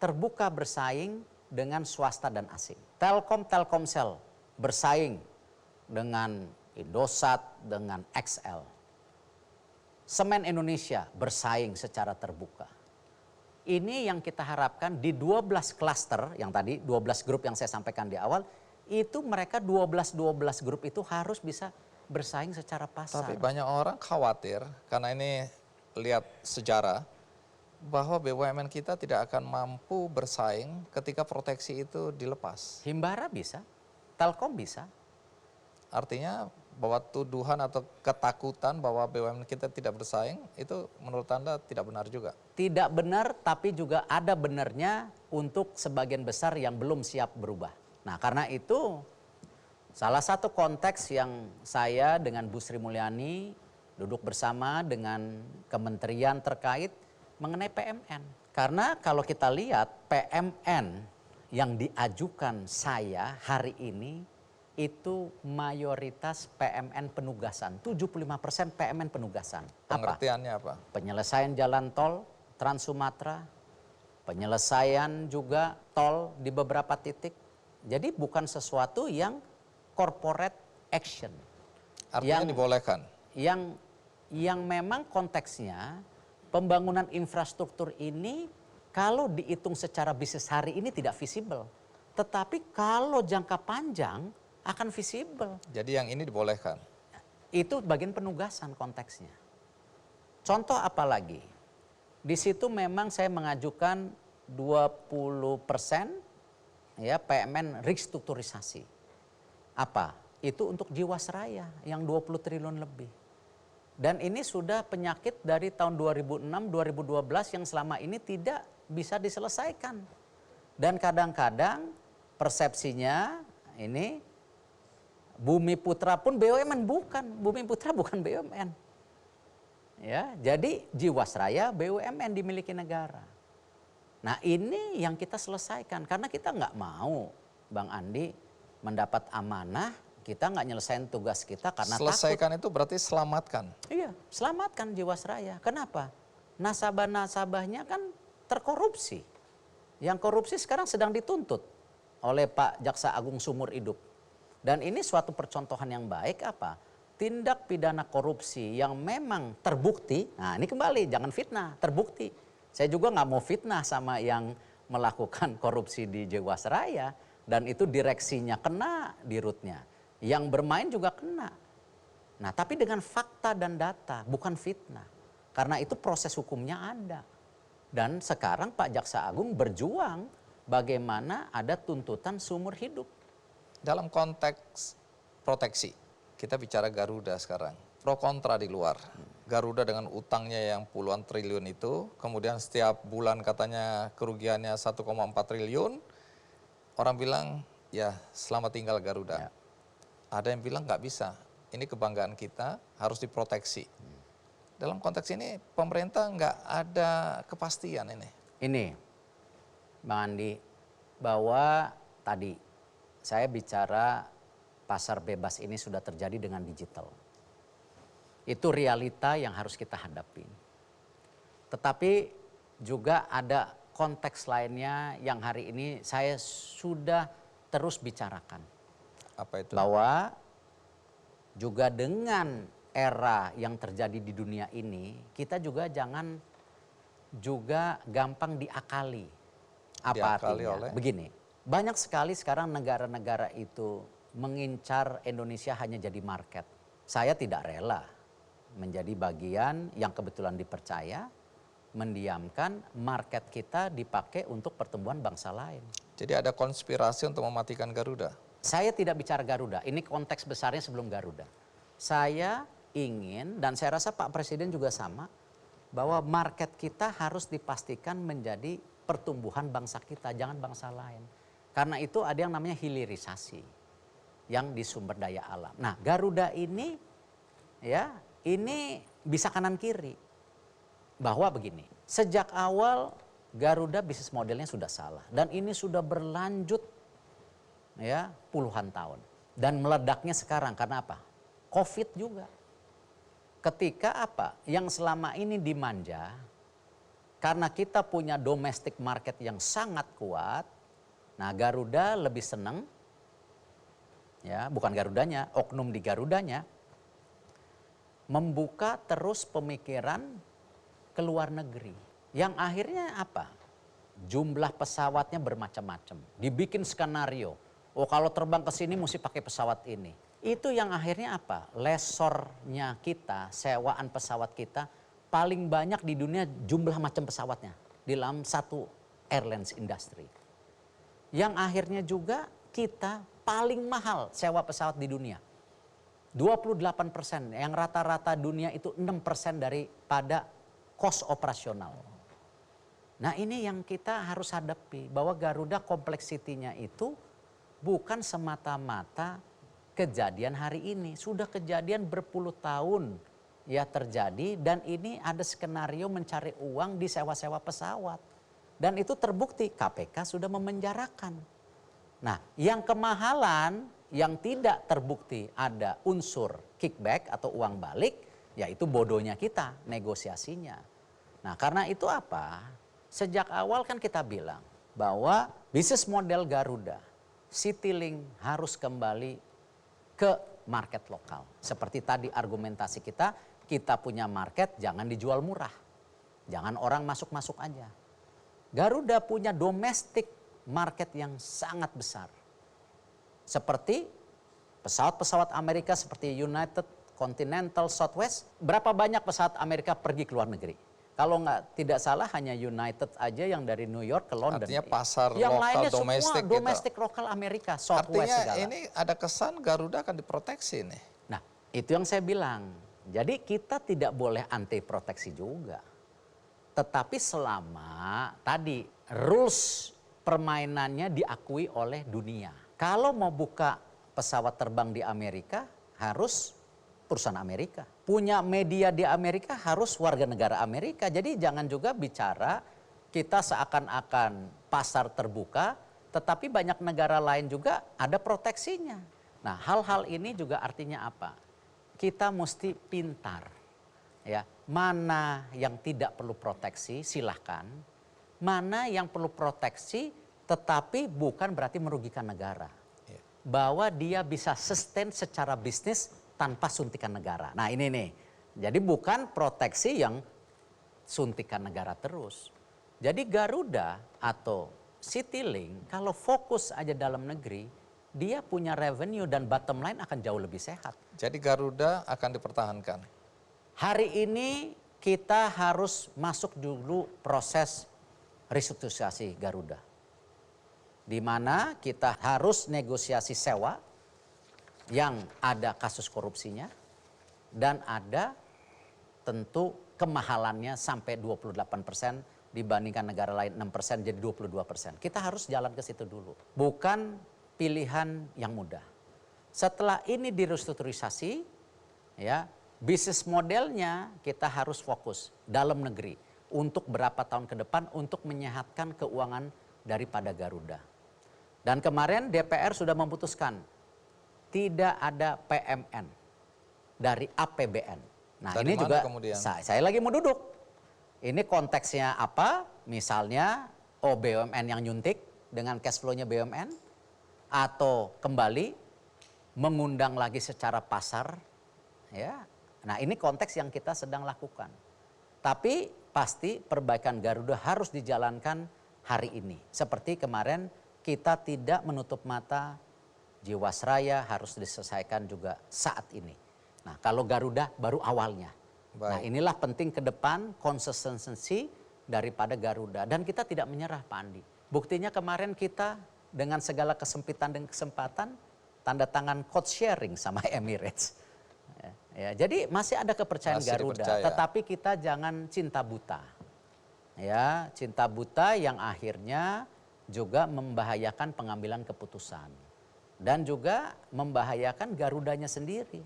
Speaker 4: terbuka bersaing dengan swasta dan asing. Telkom, Telkomsel bersaing dengan Indosat dengan XL. Semen Indonesia bersaing secara terbuka. Ini yang kita harapkan di 12 klaster yang tadi 12 grup yang saya sampaikan di awal, itu mereka 12 grup itu harus bisa bersaing secara pasar.
Speaker 1: Tapi banyak orang khawatir karena ini lihat sejarah bahwa BUMN kita tidak akan mampu bersaing ketika proteksi itu dilepas.
Speaker 4: Himbara bisa, Telkom bisa.
Speaker 1: Artinya bahwa tuduhan atau ketakutan bahwa BUMN kita tidak bersaing itu menurut Anda tidak benar juga?
Speaker 4: Tidak benar, tapi juga ada benarnya untuk sebagian besar yang belum siap berubah. Nah, karena itu salah satu konteks yang saya dengan Bu Sri Mulyani duduk bersama dengan kementerian terkait mengenai PMN. Karena kalau kita lihat PMN yang diajukan saya hari ini itu mayoritas PMN penugasan, 75% PMN penugasan.
Speaker 1: Pengertiannya apa?
Speaker 4: Penyelesaian jalan tol Trans Sumatera, penyelesaian juga tol di beberapa titik. Jadi bukan sesuatu yang corporate action.
Speaker 1: Artinya
Speaker 4: Yang-
Speaker 1: dibolehkan?
Speaker 4: Yang memang konteksnya pembangunan infrastruktur ini kalau dihitung secara bisnis hari ini tidak visible. Tetapi kalau jangka panjang akan visible.
Speaker 1: Jadi yang ini dibolehkan?
Speaker 4: Itu bagian penugasan konteksnya. Contoh apa lagi? Di situ memang saya mengajukan 20% ya PMN restrukturisasi. Apa? Itu untuk Jiwasraya yang 20 triliun lebih. Dan ini sudah penyakit dari tahun 2006-2012 yang selama ini tidak bisa diselesaikan. Dan kadang-kadang persepsinya ini Bumi Putra pun BUMN bukan, Bumi Putra bukan BUMN. Ya, jadi Jiwasraya BUMN dimiliki negara. Nah, ini yang kita selesaikan karena kita nggak mau Bang Andi mendapat amanah, kita nggak nyelesain tugas kita karena
Speaker 1: Selesaikan itu berarti selamatkan.
Speaker 4: Iya, selamatkan Jiwasraya. Kenapa? Nasabah-nasabahnya kan terkorupsi. Yang korupsi sekarang sedang dituntut oleh Pak Jaksa Agung seumur hidup. Dan ini suatu percontohan yang baik apa? Tindak pidana korupsi yang memang terbukti. Nah, ini kembali jangan fitnah, terbukti. Saya juga nggak mau fitnah sama yang melakukan korupsi di Jiwasraya dan itu direksinya kena di rootnya. Yang bermain juga kena. Nah, tapi dengan fakta dan data, bukan fitnah. Karena itu proses hukumnya ada. Dan sekarang Pak Jaksa Agung berjuang bagaimana ada tuntutan seumur hidup.
Speaker 1: Dalam konteks proteksi, kita bicara Garuda sekarang. Pro kontra di luar. Garuda dengan utangnya yang puluhan triliun itu, kemudian setiap bulan katanya kerugiannya 1,4 triliun. Orang bilang, ya selamat tinggal Garuda.
Speaker 4: Ya.
Speaker 1: Ada yang bilang nggak bisa, ini kebanggaan kita harus diproteksi. Dalam konteks ini pemerintah nggak ada kepastian ini.
Speaker 4: Ini, Bang Andi, bahwa tadi saya bicara pasar bebas ini sudah terjadi dengan digital. Itu realita yang harus kita hadapi. Tetapi juga ada konteks lainnya yang hari ini saya sudah terus bicarakan.
Speaker 1: Apa itu?
Speaker 4: Bahwa juga dengan era yang terjadi di dunia ini, kita juga jangan juga gampang diakali. Apa
Speaker 1: Diakali
Speaker 4: artinya?
Speaker 1: oleh?
Speaker 4: Begini, banyak sekali sekarang negara-negara itu mengincar Indonesia hanya jadi market. Saya tidak rela menjadi bagian yang kebetulan dipercaya, mendiamkan market kita dipakai untuk pertumbuhan bangsa lain.
Speaker 1: Jadi ada konspirasi untuk mematikan Garuda.
Speaker 4: Saya tidak bicara Garuda, ini konteks besarnya sebelum Garuda. Saya ingin, dan saya rasa Pak Presiden juga sama, bahwa market kita harus dipastikan menjadi pertumbuhan bangsa kita, jangan bangsa lain. Karena itu ada yang namanya hilirisasi, yang di sumber daya alam. Nah, Garuda ini, ya, ini bisa kanan kiri. Bahwa begini, sejak awal Garuda bisnis modelnya sudah salah. Dan ini sudah berlanjut ya puluhan tahun. Dan meledaknya sekarang karena apa? Covid juga. Ketika apa? Yang selama ini dimanja, karena kita punya domestic market yang sangat kuat, nah Garuda lebih senang, ya bukan Garudanya, oknum di Garudanya, membuka terus pemikiran ke luar negeri. Yang akhirnya apa? Jumlah pesawatnya bermacam-macam. Dibikin skenario. Oh kalau terbang ke sini mesti pakai pesawat ini. Itu yang akhirnya apa? Lesornya kita, sewaan pesawat kita paling banyak di dunia jumlah macam pesawatnya. Di dalam satu airlines industry. Yang akhirnya juga kita paling mahal sewa pesawat di dunia. 28%, yang rata-rata dunia itu 6% daripada cost operasional. Nah ini yang kita harus hadapi, bahwa Garuda kompleksitinya itu bukan semata-mata kejadian hari ini. Sudah kejadian berpuluh tahun ya terjadi, dan ini ada skenario mencari uang di sewa-sewa pesawat. Dan itu terbukti, KPK sudah memenjarakan. Nah yang kemahalan yang tidak terbukti ada unsur kickback atau uang balik, yaitu bodohnya kita negosiasinya. Nah karena itu apa? Sejak awal kan kita bilang bahwa bisnis model Garuda, Citylink harus kembali ke market lokal. Seperti tadi argumentasi kita punya market jangan dijual murah. Jangan orang masuk-masuk aja. Garuda punya domestic market yang sangat besar. Seperti pesawat-pesawat Amerika seperti United, Continental, Southwest. Berapa banyak pesawat Amerika pergi ke luar negeri? Kalau tidak salah hanya United aja yang dari New York ke London.
Speaker 1: Artinya pasar
Speaker 4: yang
Speaker 1: lokal
Speaker 4: lainnya
Speaker 1: domestik
Speaker 4: semua domestik lokal Amerika, Southwest
Speaker 1: Artinya
Speaker 4: segala.
Speaker 1: ini ada kesan Garuda akan diproteksi nih.
Speaker 4: Nah itu yang saya bilang. Jadi kita tidak boleh anti proteksi juga. Tetapi selama tadi rules permainannya diakui oleh dunia. Kalau mau buka pesawat terbang di Amerika harus perusahaan Amerika. Punya media di Amerika harus warga negara Amerika. Jadi jangan juga bicara kita seakan-akan pasar terbuka, tetapi banyak negara lain juga ada proteksinya. Nah hal-hal ini juga artinya apa? Kita mesti pintar. Ya, mana yang tidak perlu proteksi silahkan. Mana yang perlu proteksi tetapi bukan berarti merugikan negara. Bahwa dia bisa sustain secara bisnis tanpa suntikan negara. Nah ini nih, jadi bukan proteksi yang suntikan negara terus. Jadi Garuda atau Citylink kalau fokus aja dalam negeri, dia punya revenue dan bottom line akan jauh lebih sehat.
Speaker 1: Jadi Garuda akan dipertahankan.
Speaker 4: Hari ini kita harus masuk dulu proses restrukturisasi Garuda. Di mana kita harus negosiasi sewa yang ada kasus korupsinya dan ada tentu kemahalannya sampai 28% dibandingkan negara lain 6% jadi 22%. Kita harus jalan ke situ dulu. Bukan pilihan yang mudah. Setelah ini direstrukturisasi, ya, bisnis modelnya kita harus fokus dalam negeri untuk berapa tahun ke depan untuk menyehatkan keuangan daripada Garuda. Dan kemarin DPR sudah memutuskan tidak ada PMN dari APBN. Nah
Speaker 1: dari
Speaker 4: ini juga
Speaker 1: kemudian?
Speaker 4: Saya lagi mau duduk. Ini konteksnya apa? Misalnya BUMN yang nyuntik dengan cash flow-nya BUMN atau kembali mengundang lagi secara pasar, ya. Nah ini konteks yang kita sedang lakukan. Tapi pasti perbaikan Garuda harus dijalankan hari ini. Seperti kemarin kita tidak menutup mata Jiwasraya harus diselesaikan juga saat ini. Nah kalau Garuda baru awalnya.
Speaker 1: Baik.
Speaker 4: Nah inilah penting ke depan konsistensi daripada Garuda. Dan kita tidak menyerah Pak Andi. Buktinya kemarin kita dengan segala kesempitan dan kesempatan tanda tangan code sharing sama Emirates. Ya, jadi masih ada kepercayaan
Speaker 1: Masih
Speaker 4: Garuda,
Speaker 1: dipercaya.
Speaker 4: tetapi kita jangan cinta buta. Ya, cinta buta yang akhirnya juga membahayakan pengambilan keputusan dan juga membahayakan Garudanya sendiri.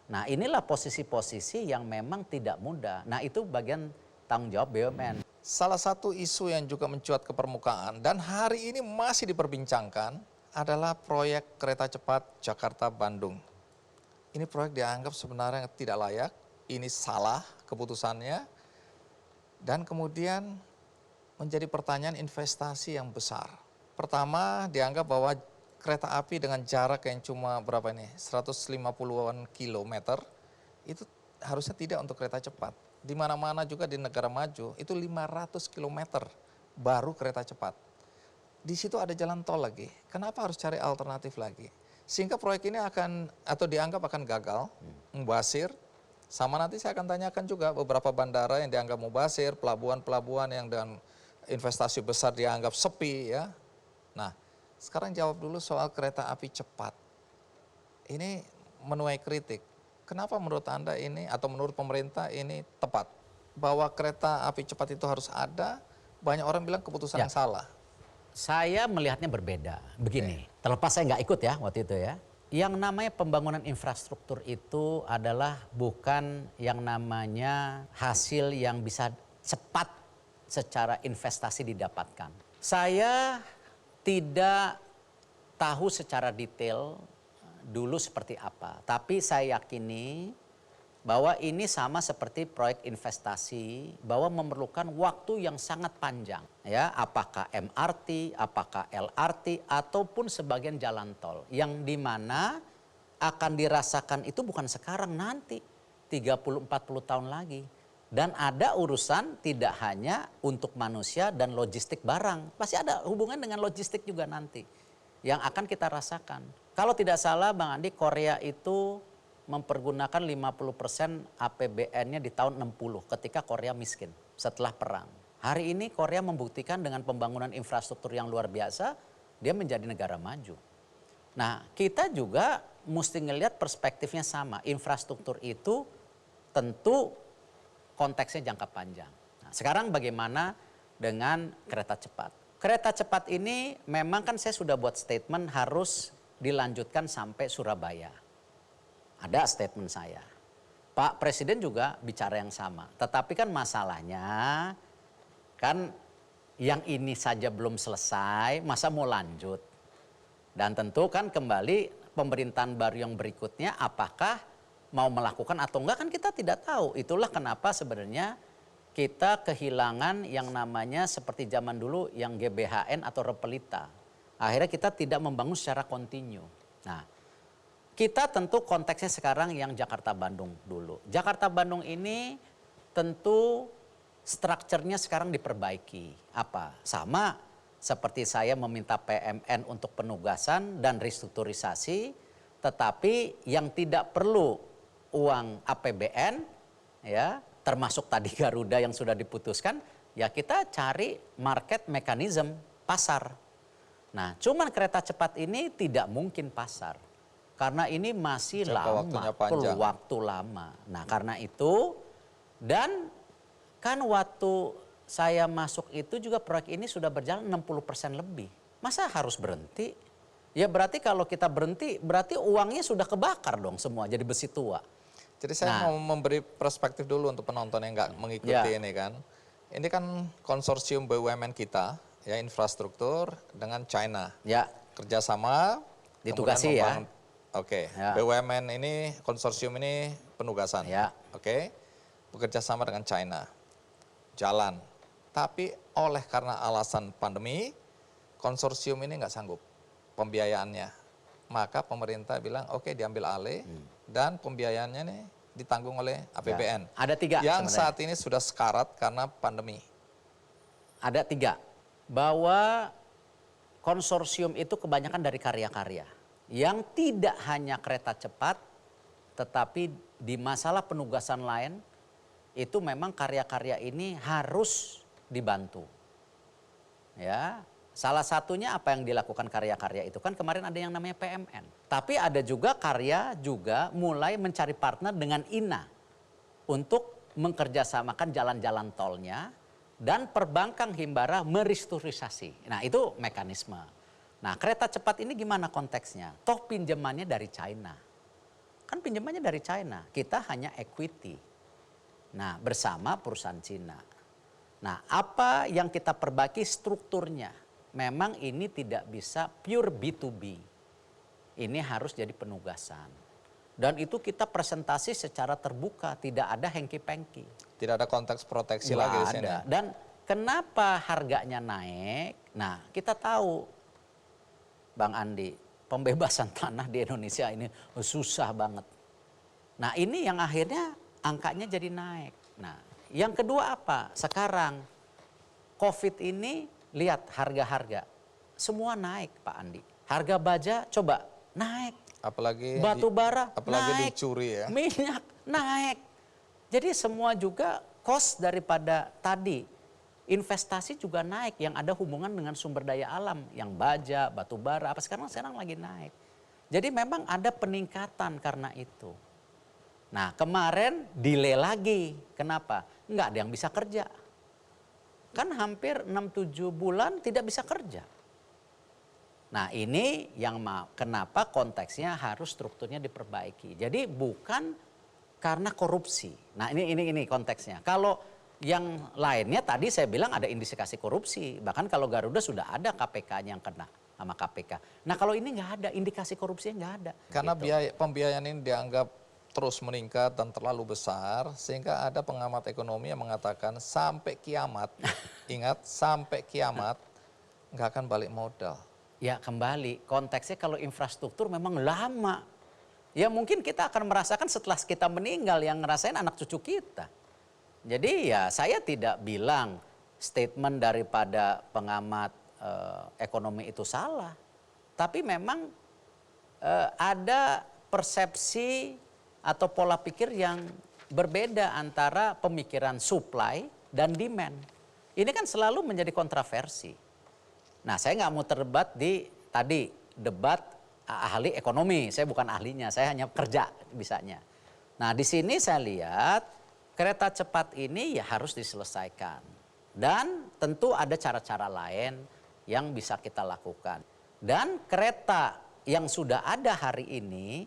Speaker 4: Nah, inilah posisi-posisi yang memang tidak mudah. Nah, itu bagian tanggung jawab BUMN.
Speaker 1: Salah satu isu yang juga mencuat ke permukaan dan hari ini masih diperbincangkan adalah proyek kereta cepat Jakarta-Bandung. Ini proyek dianggap sebenarnya tidak layak, ini salah keputusannya, dan kemudian menjadi pertanyaan investasi yang besar. Pertama, dianggap bahwa kereta api dengan jarak yang cuma berapa ini, 150-an kilometer, itu harusnya tidak untuk kereta cepat. Di mana-mana juga di negara maju itu 500 km baru kereta cepat. Di situ ada jalan tol lagi. Kenapa harus cari alternatif lagi? Sehingga proyek ini akan atau dianggap akan gagal, mubazir. Sama nanti saya akan tanyakan juga beberapa bandara yang dianggap mubazir, pelabuhan-pelabuhan yang dengan investasi besar dianggap sepi ya. Nah, sekarang jawab dulu soal kereta api cepat. Ini menuai kritik. Kenapa menurut Anda ini atau menurut pemerintah ini tepat? Bahwa kereta api cepat itu harus ada, banyak orang bilang keputusan yang salah.
Speaker 4: Saya melihatnya berbeda. Begini, terlepas saya nggak ikut ya waktu itu ya. Yang namanya pembangunan infrastruktur itu adalah bukan yang namanya hasil yang bisa cepat secara investasi didapatkan. Saya tidak tahu secara detail dulu seperti apa. Tapi saya yakini bahwa ini sama seperti proyek investasi, bahwa memerlukan waktu yang sangat panjang. Ya, apakah MRT, apakah LRT, ataupun sebagian jalan tol. Yang dimana akan dirasakan itu bukan sekarang, nanti 30-40 tahun lagi. Dan ada urusan tidak hanya untuk manusia dan logistik barang. Pasti ada hubungan dengan logistik juga nanti yang akan kita rasakan. Kalau tidak salah Bang Andi, Korea itu mempergunakan 50% APBN-nya di tahun 60 ketika Korea miskin setelah perang. Hari ini Korea membuktikan dengan pembangunan infrastruktur yang luar biasa, dia menjadi negara maju. Nah, kita juga mesti ngelihat perspektifnya sama. Infrastruktur itu tentu konteksnya jangka panjang. Nah, sekarang bagaimana dengan kereta cepat? Kereta cepat ini memang kan saya sudah buat statement harus dilanjutkan sampai Surabaya. Ada statement saya. Pak Presiden juga bicara yang sama. Tetapi kan masalahnya kan yang ini saja belum selesai, masa mau lanjut. Dan tentu kan kembali pemerintahan baru yang berikutnya apakah mau melakukan atau enggak kan kita tidak tahu. Itulah kenapa sebenarnya kita kehilangan yang namanya seperti zaman dulu yang GBHN atau Repelita. Akhirnya kita tidak membangun secara kontinu. Nah, kita tentu konteksnya sekarang yang Jakarta-Bandung dulu. Jakarta-Bandung ini tentu strukturnya sekarang diperbaiki. Apa? Sama seperti saya meminta PMN untuk penugasan dan restrukturisasi, tetapi yang tidak perlu uang APBN, ya, termasuk tadi Garuda yang sudah diputuskan, ya kita cari market mechanism, pasar. Nah, cuman kereta cepat ini tidak mungkin pasar. Karena ini masih lama, perlu waktu lama. Nah karena itu, dan kan waktu saya masuk itu juga proyek ini sudah berjalan 60% lebih. Masa harus berhenti? Ya berarti kalau kita berhenti, berarti uangnya sudah kebakar dong semua jadi besi tua.
Speaker 1: Jadi saya mau memberi perspektif dulu untuk penonton yang nggak mengikuti ini kan. Ini kan konsorsium BUMN kita, ya infrastruktur dengan China.
Speaker 4: Ya.
Speaker 1: Kerjasama.
Speaker 4: Ditugasi ya.
Speaker 1: Oke, BUMN ini, konsorsium ini penugasan.
Speaker 4: Ya.
Speaker 1: Oke, bekerja sama dengan China. Jalan. Tapi karena alasan pandemi, konsorsium ini nggak sanggup pembiayaannya. Maka pemerintah bilang oke, diambil alih dan pembiayaannya nih ditanggung oleh APBN.
Speaker 4: Ya. Ada 3
Speaker 1: yang
Speaker 4: sebenarnya.
Speaker 1: saat ini sudah sekarat karena pandemi.
Speaker 4: Ada 3. Bahwa konsorsium itu kebanyakan dari karya-karya. Yang tidak hanya kereta cepat, tetapi di masalah penugasan lain, itu memang karya-karya ini harus dibantu. Ya, salah satunya apa yang dilakukan karya-karya itu kan kemarin ada yang namanya PMN. Tapi ada juga karya juga mulai mencari partner dengan INA untuk mengkerjasamakan jalan-jalan tolnya dan perbankan Himbara merestrukturisasi. Nah itu mekanisme. Nah kereta cepat ini gimana konteksnya? Toh pinjamannya dari China. Kan pinjamannya dari China, kita hanya equity. Nah bersama perusahaan Cina. Nah apa yang kita perbaiki strukturnya? Memang ini tidak bisa pure B2B. Ini harus jadi penugasan. Dan itu kita presentasi secara terbuka, tidak ada hengki-pengki.
Speaker 1: Tidak ada konteks proteksi lagi di sini.
Speaker 4: Dan kenapa harganya naik? Nah kita tahu Bang Andi, pembebasan tanah di Indonesia ini susah banget. Nah ini yang akhirnya angkanya jadi naik. Nah, yang kedua apa? Sekarang COVID ini lihat harga-harga semua naik Pak Andi. Harga baja coba naik.
Speaker 1: Apalagi
Speaker 4: Batu bara
Speaker 1: apalagi
Speaker 4: naik.
Speaker 1: dicuri ya.
Speaker 4: Minyak naik. Jadi semua juga cost daripada tadi investasi juga naik yang ada hubungan dengan sumber daya alam yang baja, batu bara apa sekarang lagi naik. Jadi memang ada peningkatan karena itu. Nah kemarin delay lagi. Kenapa? Nggak ada yang bisa kerja. Kan hampir 6-7 bulan tidak bisa kerja. Nah ini yang kenapa konteksnya harus strukturnya diperbaiki. Jadi bukan karena korupsi. Nah ini konteksnya. Kalau yang lainnya tadi saya bilang ada indikasi korupsi. Bahkan kalau Garuda sudah ada KPK-nya yang kena sama KPK. Nah kalau ini nggak ada, indikasi korupsinya nggak ada.
Speaker 1: Karena
Speaker 4: gitu.
Speaker 1: pembiayaan ini dianggap terus meningkat dan terlalu besar, sehingga ada pengamat ekonomi yang mengatakan sampai kiamat, ingat sampai kiamat nggak akan balik modal.
Speaker 4: Ya kembali konteksnya kalau infrastruktur memang lama. Ya mungkin kita akan merasakan setelah kita meninggal yang ngerasain anak cucu kita. Jadi ya saya tidak bilang statement daripada pengamat ekonomi itu salah. Tapi memang ada persepsi atau pola pikir yang berbeda antara pemikiran supply dan demand. Ini kan selalu menjadi kontroversi. Nah saya nggak mau terdebat di tadi debat ahli ekonomi, saya bukan ahlinya, saya hanya kerja bisanya. Nah di sini saya lihat kereta cepat ini ya harus diselesaikan. Dan tentu ada cara-cara lain yang bisa kita lakukan. Dan kereta yang sudah ada hari ini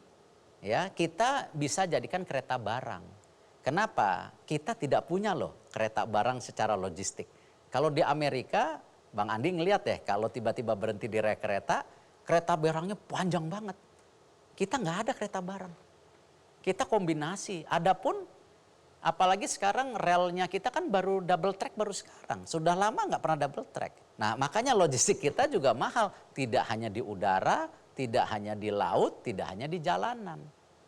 Speaker 4: ya kita bisa jadikan kereta barang. Kenapa? Kita tidak punya loh kereta barang secara logistik. Kalau di Amerika, Bang Andi ngelihat deh kalau tiba-tiba berhenti di rel kereta, kereta barangnya panjang banget. Kita nggak ada kereta barang. Kita kombinasi. Adapun apalagi sekarang relnya kita kan baru double track baru sekarang. Sudah lama nggak pernah double track. Nah makanya logistik kita juga mahal. Tidak hanya di udara, tidak hanya di laut, tidak hanya di jalanan.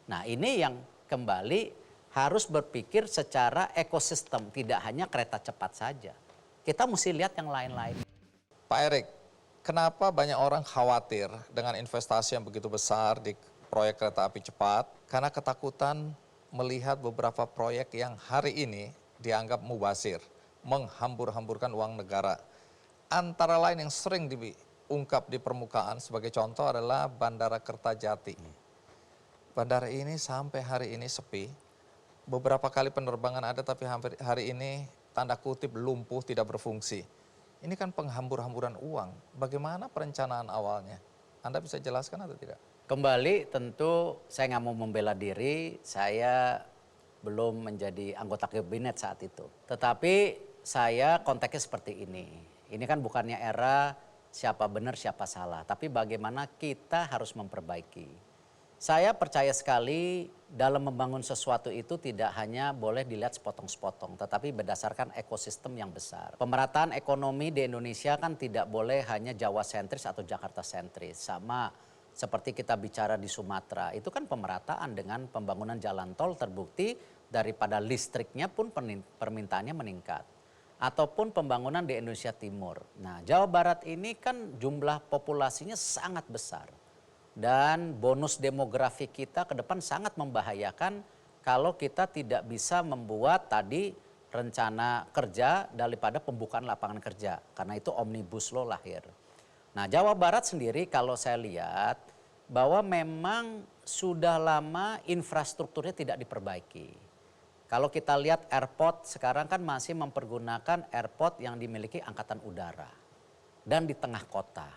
Speaker 4: Nah ini yang kembali harus berpikir secara ekosistem. Tidak hanya kereta cepat saja. Kita mesti lihat yang lain-lain.
Speaker 1: Pak Erik, kenapa banyak orang khawatir dengan investasi yang begitu besar di proyek kereta api cepat? Karena ketakutan melihat beberapa proyek yang hari ini dianggap mubazir, menghambur-hamburkan uang negara. Antara lain yang sering diungkap di permukaan sebagai contoh adalah Bandara Kertajati. Bandara ini sampai hari ini sepi. Beberapa kali penerbangan ada tapi hampir hari ini tanda kutip lumpuh tidak berfungsi. Ini kan penghambur-hamburan uang. Bagaimana perencanaan awalnya? Anda bisa jelaskan atau tidak?
Speaker 4: Kembali tentu saya nggak mau membela diri, saya belum menjadi anggota kabinet saat itu. Tetapi saya konteksnya seperti ini. Ini kan bukannya era siapa benar siapa salah, tapi bagaimana kita harus memperbaiki. Saya percaya sekali dalam membangun sesuatu itu tidak hanya boleh dilihat sepotong-sepotong, tetapi berdasarkan ekosistem yang besar. Pemerataan ekonomi di Indonesia kan tidak boleh hanya Jawa sentris atau Jakarta sentris. Sama seperti kita bicara di Sumatera, itu kan pemerataan dengan pembangunan jalan tol terbukti daripada listriknya pun permintaannya meningkat. Ataupun pembangunan di Indonesia Timur. Nah Jawa Barat ini kan jumlah populasinya sangat besar. Dan bonus demografi kita ke depan sangat membahayakan kalau kita tidak bisa membuat tadi rencana kerja daripada pembukaan lapangan kerja. Karena itu Omnibus Law lahir. Nah Jawa Barat sendiri kalau saya lihat bahwa memang sudah lama infrastrukturnya tidak diperbaiki. Kalau kita lihat airport sekarang kan masih mempergunakan airport yang dimiliki angkatan udara. Dan di tengah kota.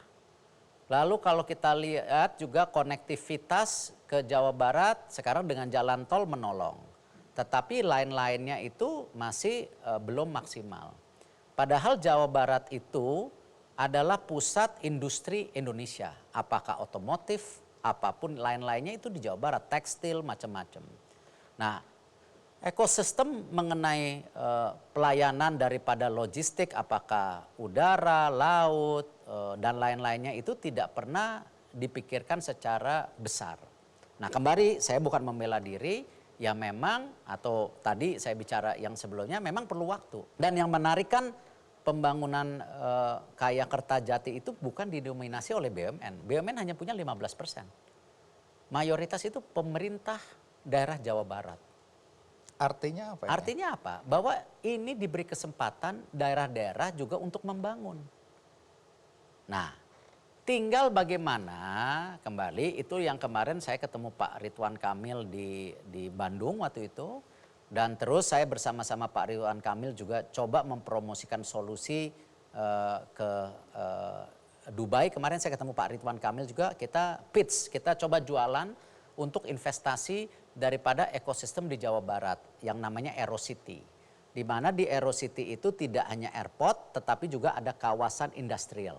Speaker 4: Lalu kalau kita lihat juga konektivitas ke Jawa Barat sekarang dengan jalan tol menolong. Tetapi lain-lainnya itu masih belum maksimal. Padahal Jawa Barat itu adalah pusat industri Indonesia. Apakah otomotif, apapun lain-lainnya itu di Jawa Barat, tekstil, macam-macam. Nah, ekosistem mengenai pelayanan daripada logistik, apakah udara, laut, dan lain-lainnya itu tidak pernah dipikirkan secara besar. Nah, kembali saya bukan membela diri, ya memang atau tadi saya bicara yang sebelumnya memang perlu waktu. Dan yang menarik kan pembangunan kayak Kertajati itu bukan didominasi oleh BUMN. BUMN hanya punya 15%. Mayoritas itu pemerintah daerah Jawa Barat.
Speaker 1: Artinya apa ini?
Speaker 4: Artinya apa? Bahwa ini diberi kesempatan daerah-daerah juga untuk membangun. Nah, tinggal bagaimana kembali itu yang kemarin saya ketemu Pak Ridwan Kamil di Bandung waktu itu. Dan terus saya bersama-sama Pak Ridwan Kamil juga coba mempromosikan solusi ke Dubai. Kemarin saya ketemu Pak Ridwan Kamil juga, kita pitch, kita coba jualan untuk investasi daripada ekosistem di Jawa Barat yang namanya Aerocity. Di mana di Aerocity itu tidak hanya airport tetapi juga ada kawasan industrial.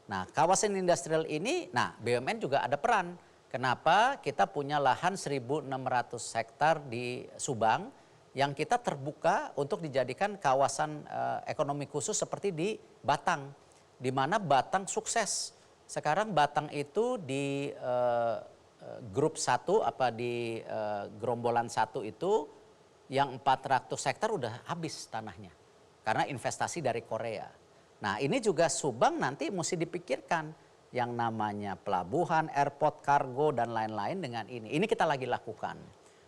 Speaker 4: Nah, kawasan industrial ini, nah BUMN juga ada peran. Kenapa? Kita punya lahan 1.600 hektar di Subang yang kita terbuka untuk dijadikan kawasan ekonomi khusus seperti di Batang. Di mana Batang sukses. Sekarang Batang itu di grup 1 apa di gerombolan 1 itu yang 400 hektar udah habis tanahnya. Karena investasi dari Korea. Nah ini juga Subang nanti mesti dipikirkan yang namanya pelabuhan, airport, kargo dan lain-lain dengan ini. Ini kita lagi lakukan.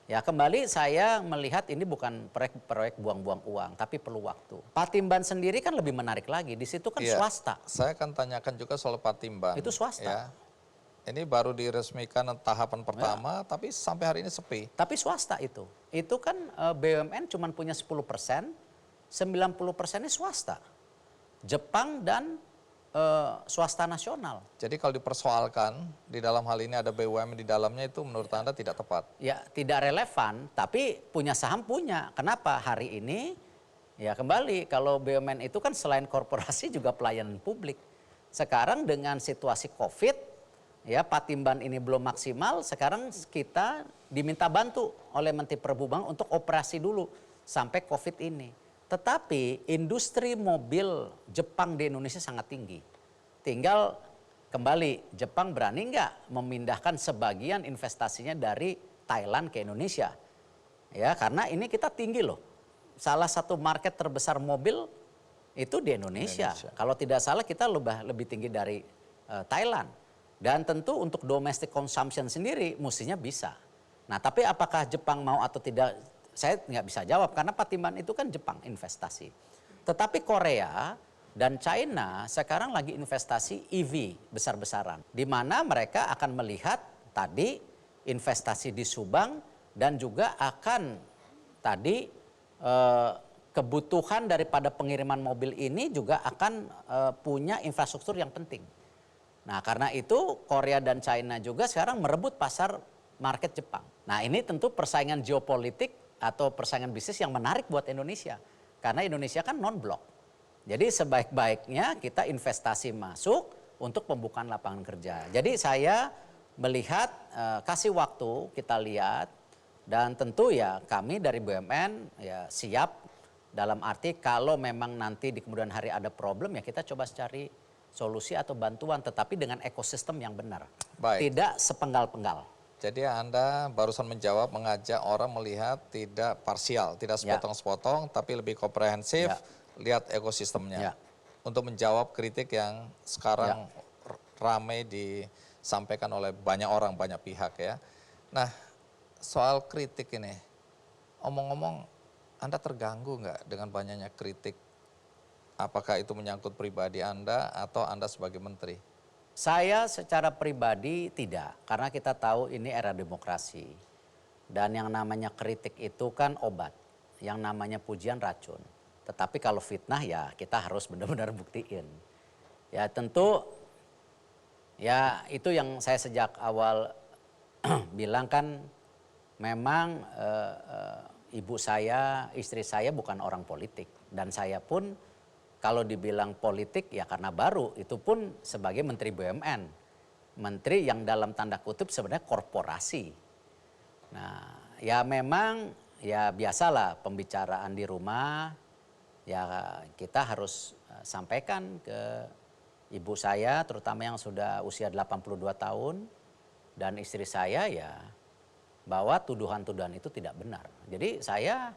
Speaker 4: Ya kembali saya melihat ini bukan proyek buang-buang uang, tapi perlu waktu. Patimban sendiri kan lebih menarik lagi, di situ kan
Speaker 1: Iya,
Speaker 4: swasta.
Speaker 1: Saya akan tanyakan juga soal Patimban.
Speaker 4: Itu swasta.
Speaker 1: Ya. Ini baru diresmikan tahapan pertama, tapi sampai hari ini sepi.
Speaker 4: Tapi swasta itu. Itu kan BUMN cuma punya 10%, 90%-nya swasta. Jepang dan swasta nasional.
Speaker 1: Jadi kalau dipersoalkan di dalam hal ini ada BUMN di dalamnya itu menurut Anda tidak tepat?
Speaker 4: Ya tidak relevan, tapi punya saham punya. Kenapa? Hari ini ya kembali kalau BUMN itu kan selain korporasi juga pelayanan publik. Sekarang dengan situasi COVID, ya Patimban ini belum maksimal, sekarang kita diminta bantu oleh Menteri Perhubungan untuk operasi dulu sampai COVID ini. Tetapi industri mobil Jepang di Indonesia sangat tinggi. Tinggal kembali Jepang berani nggak memindahkan sebagian investasinya dari Thailand ke Indonesia. Ya karena ini kita tinggi loh. Salah satu market terbesar mobil itu di Indonesia. Kalau tidak salah kita lebih tinggi dari Thailand. Dan tentu untuk domestic consumption sendiri mestinya bisa. Nah tapi apakah Jepang mau atau tidak? Saya nggak bisa jawab karena Patimban itu kan Jepang investasi. Tetapi Korea dan China sekarang lagi investasi EV besar-besaran. Di mana mereka akan melihat tadi investasi di Subang dan juga akan tadi kebutuhan daripada pengiriman mobil ini juga akan punya infrastruktur yang penting. Nah karena itu Korea dan China juga sekarang merebut pasar market Jepang. Nah ini tentu persaingan geopolitik atau persaingan bisnis yang menarik buat Indonesia. Karena Indonesia kan non-blok. Jadi sebaik-baiknya kita investasi masuk untuk pembukaan lapangan kerja. Jadi saya melihat kasih waktu kita lihat dan tentu ya kami dari BUMN ya siap dalam arti kalau memang nanti di kemudian hari ada problem ya kita coba cari solusi atau bantuan tetapi dengan ekosistem yang benar.
Speaker 1: Baik.
Speaker 4: Tidak sepenggal-penggal.
Speaker 1: Jadi Anda barusan menjawab mengajak orang melihat tidak parsial, tidak sepotong-sepotong, tapi lebih komprehensif, lihat ekosistemnya.
Speaker 4: Ya.
Speaker 1: Untuk menjawab kritik yang sekarang ramai disampaikan oleh banyak orang, banyak pihak ya. Nah soal kritik ini, omong-omong Anda terganggu nggak dengan banyaknya kritik? Apakah itu menyangkut pribadi Anda atau Anda sebagai menteri?
Speaker 4: Saya secara pribadi tidak, karena kita tahu ini era demokrasi. Dan yang namanya kritik itu kan obat, yang namanya pujian racun. Tetapi kalau fitnah ya kita harus benar-benar buktiin. Ya tentu, ya itu yang saya sejak awal bilang kan memang ibu saya, istri saya bukan orang politik. Dan saya pun kalau dibilang politik ya karena baru, itu pun sebagai Menteri BUMN. Menteri yang dalam tanda kutip sebenarnya korporasi. Nah ya memang ya biasalah pembicaraan di rumah, ya kita harus sampaikan ke ibu saya terutama yang sudah usia 82 tahun. Dan istri saya ya bahwa tuduhan-tuduhan itu tidak benar. Jadi saya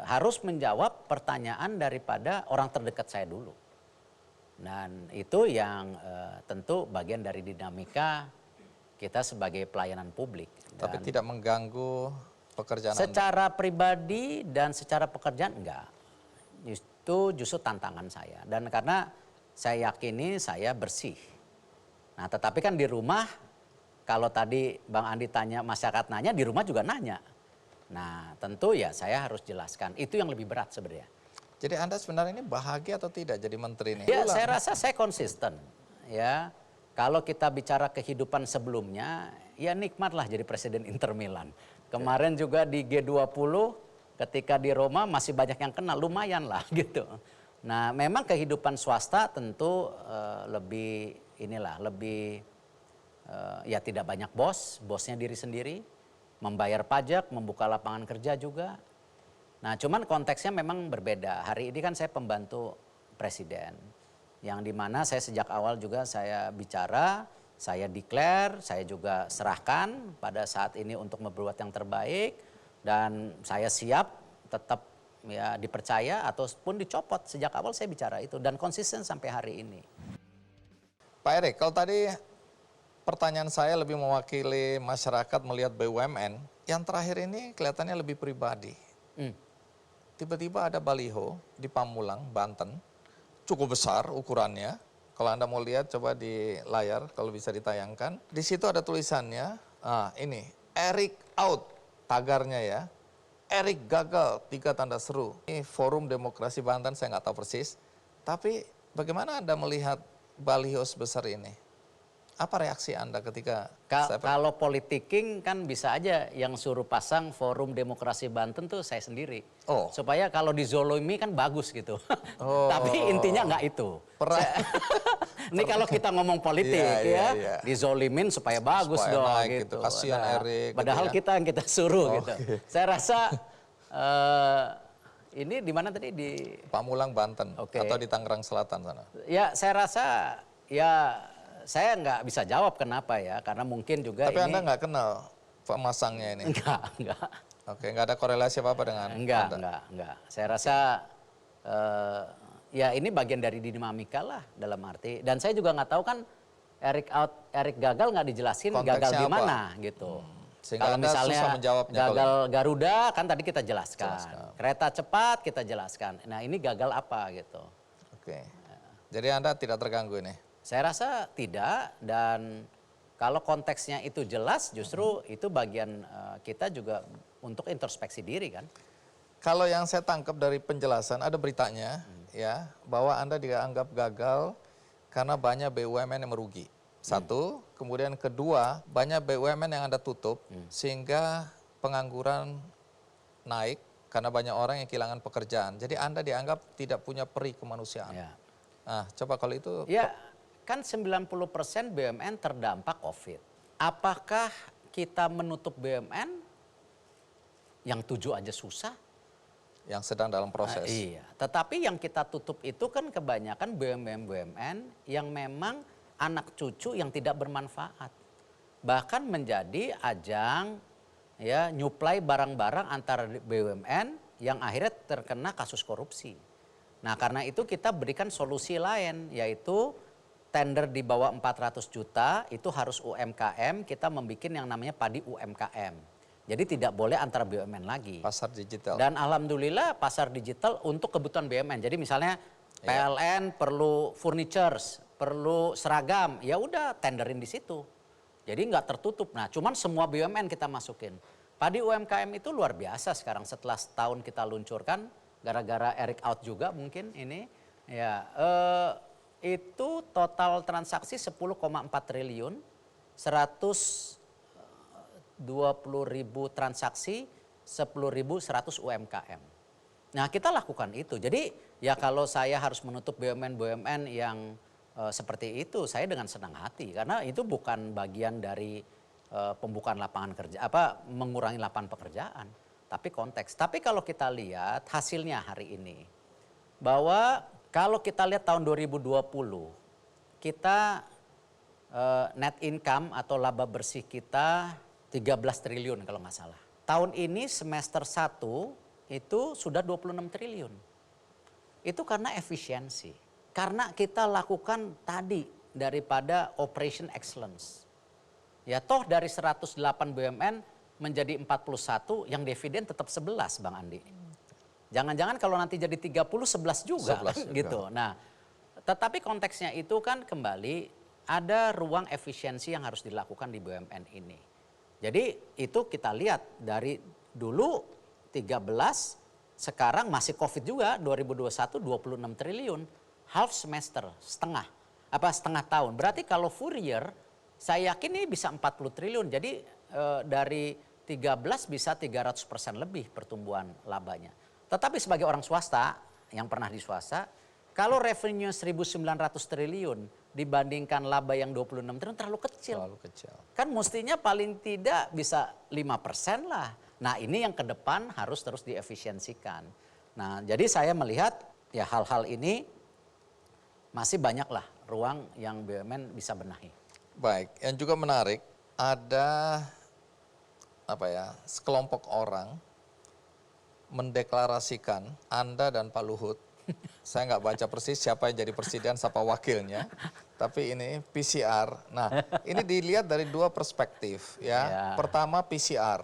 Speaker 4: harus menjawab pertanyaan daripada orang terdekat saya dulu. Dan itu yang tentu bagian dari dinamika kita sebagai pelayanan publik.
Speaker 1: Tapi tidak mengganggu pekerjaan Anda?
Speaker 4: Secara pribadi dan secara pekerjaan enggak. Itu justru tantangan saya. Dan karena saya yakini saya bersih. Nah tetapi kan di rumah, kalau tadi Bang Andi tanya, masyarakat nanya, di rumah juga nanya. Nah tentu ya saya harus jelaskan. Itu yang lebih berat sebenarnya.
Speaker 1: Jadi Anda sebenarnya ini bahagia atau tidak jadi menteri ini?
Speaker 4: Ya saya rasa saya konsisten. Ya, kalau kita bicara kehidupan sebelumnya, ya nikmatlah jadi presiden Inter Milan. Kemarin juga di G20 ketika di Roma masih banyak yang kenal, lumayan lah gitu. Nah memang kehidupan swasta tentu lebih ya tidak banyak bosnya diri sendiri, membayar pajak, membuka lapangan kerja juga. Nah cuman konteksnya memang berbeda. Hari ini kan saya pembantu presiden. Yang dimana saya sejak awal juga saya bicara, saya declare, saya juga serahkan pada saat ini untuk berbuat yang terbaik. Dan saya siap tetap ya dipercaya ataupun dicopot. Sejak awal saya bicara itu dan konsisten sampai hari ini.
Speaker 1: Pak Erik, kalau tadi pertanyaan saya lebih mewakili masyarakat melihat BUMN, yang terakhir ini kelihatannya lebih pribadi. Tiba-tiba ada baliho di Pamulang, Banten, cukup besar ukurannya. Kalau Anda mau lihat coba di layar kalau bisa ditayangkan. Di situ ada tulisannya, ini Erik out, tagarnya ya. Erik gagal, 3 tanda seru. Ini Forum Demokrasi Banten, saya nggak tahu persis. Tapi bagaimana Anda melihat baliho sebesar ini? Apa reaksi Anda ketika...
Speaker 4: Kalau politiking kan bisa aja yang suruh pasang Forum Demokrasi Banten tuh saya sendiri.
Speaker 1: Oh.
Speaker 4: Supaya kalau dizolimi kan bagus gitu.
Speaker 1: Oh.
Speaker 4: Tapi intinya nggak itu. Ini kalau kita ngomong politik
Speaker 1: Iya.
Speaker 4: dizolimin supaya bagus
Speaker 1: Supaya
Speaker 4: dong
Speaker 1: naik
Speaker 4: gitu.
Speaker 1: gitu. Kasihan Erik gitu
Speaker 4: Padahal
Speaker 1: ya.
Speaker 4: kita yang kita suruh gitu.
Speaker 1: Oke.
Speaker 4: Saya rasa ini di mana tadi di
Speaker 1: Pamulang, Banten.
Speaker 4: Oke.
Speaker 1: Atau di Tangerang Selatan sana.
Speaker 4: Ya saya rasa ya saya nggak bisa jawab kenapa ya, karena mungkin juga
Speaker 1: Tapi
Speaker 4: ini...
Speaker 1: Anda nggak kenal pemasangnya ini?
Speaker 4: Enggak.
Speaker 1: Oke, nggak ada korelasi apa-apa dengan Anda?
Speaker 4: Enggak. Saya rasa ya ini bagian dari dinamika lah dalam arti. Dan saya juga nggak tahu kan Erik gagal nggak dijelasin gagal
Speaker 1: Konteksnya
Speaker 4: di
Speaker 1: apa?
Speaker 4: mana gitu.
Speaker 1: Sehingga
Speaker 4: Kalau
Speaker 1: Anda
Speaker 4: misalnya
Speaker 1: susah menjawabnya
Speaker 4: gagal Garuda kan tadi kita jelaskan. Kereta cepat kita jelaskan. Nah ini gagal apa gitu.
Speaker 1: Oke. Jadi Anda tidak terganggu ini?
Speaker 4: Saya rasa tidak, dan kalau konteksnya itu jelas justru itu bagian kita juga untuk introspeksi diri kan.
Speaker 1: Kalau yang saya tangkap dari penjelasan ada beritanya ya bahwa Anda dianggap gagal karena banyak BUMN yang merugi. Satu, kemudian kedua banyak BUMN yang Anda tutup sehingga pengangguran naik karena banyak orang yang kehilangan pekerjaan. Jadi Anda dianggap tidak punya peri kemanusiaan.
Speaker 4: Ya.
Speaker 1: Nah coba kalau itu...
Speaker 4: Ya kan 90% BUMN terdampak COVID. Apakah kita menutup BUMN yang 7 aja susah?
Speaker 1: Yang sedang dalam proses.
Speaker 4: Iya, tetapi yang kita tutup itu kan kebanyakan BUMN yang memang anak cucu yang tidak bermanfaat. Bahkan menjadi ajang ya nyuplai barang-barang antara BUMN yang akhirnya terkena kasus korupsi. Nah karena itu kita berikan solusi lain, yaitu tender di bawah 400 juta itu harus UMKM, kita membuat yang namanya padi UMKM. Jadi tidak boleh antara BUMN lagi.
Speaker 1: Pasar digital.
Speaker 4: Dan alhamdulillah pasar digital untuk kebutuhan BUMN. Jadi misalnya PLN perlu furniture, perlu seragam, ya udah tenderin di situ. Jadi nggak tertutup. Nah cuman semua BUMN kita masukin. Padi UMKM itu luar biasa sekarang setelah setahun kita luncurkan, gara-gara Erik out juga mungkin ini. Ya, itu total transaksi 10,4 triliun, 120.000 transaksi, 10.100 UMKM. Nah kita lakukan itu. Jadi ya kalau saya harus menutup BUMN yang seperti itu, saya dengan senang hati. Karena itu bukan bagian dari pembukaan lapangan kerja, mengurangi lapangan pekerjaan. Tapi konteks. Tapi kalau kita lihat hasilnya hari ini, bahwa kalau kita lihat tahun 2020, kita net income atau laba bersih kita 13 triliun kalau nggak salah. Tahun ini semester 1 itu sudah 26 triliun. Itu karena efisiensi. Karena kita lakukan tadi daripada operation excellence. Ya toh dari 108 BUMN menjadi 41 yang dividen tetap 11 Bang Andi. Jangan-jangan kalau nanti jadi 30 11 juga
Speaker 1: 11 juga.
Speaker 4: gitu. Nah, tetapi konteksnya itu kan kembali ada ruang efisiensi yang harus dilakukan di BUMN ini. Jadi itu kita lihat dari dulu 13, sekarang masih Covid juga 2021 26 triliun, half semester, setengah tahun. Berarti kalau full year saya yakin ini bisa 40 triliun. Jadi dari 13 bisa 300% lebih pertumbuhan labanya. Tetapi sebagai orang swasta yang pernah di swasta, kalau revenue 1.900 triliun dibandingkan laba yang 26 triliun terlalu kecil.
Speaker 1: Terlalu kecil.
Speaker 4: Kan mestinya paling tidak bisa 5% lah. Nah ini yang ke depan harus terus diefisiensikan. Nah jadi saya melihat ya hal-hal ini masih banyaklah ruang yang BUMN bisa benahi.
Speaker 1: Baik, yang juga menarik ada sekelompok orang mendeklarasikan Anda dan Pak Luhut. Saya nggak baca persis siapa yang jadi presiden, siapa wakilnya. Tapi ini PCR. Nah, ini dilihat dari dua perspektif ya.
Speaker 4: Ya.
Speaker 1: Pertama PCR.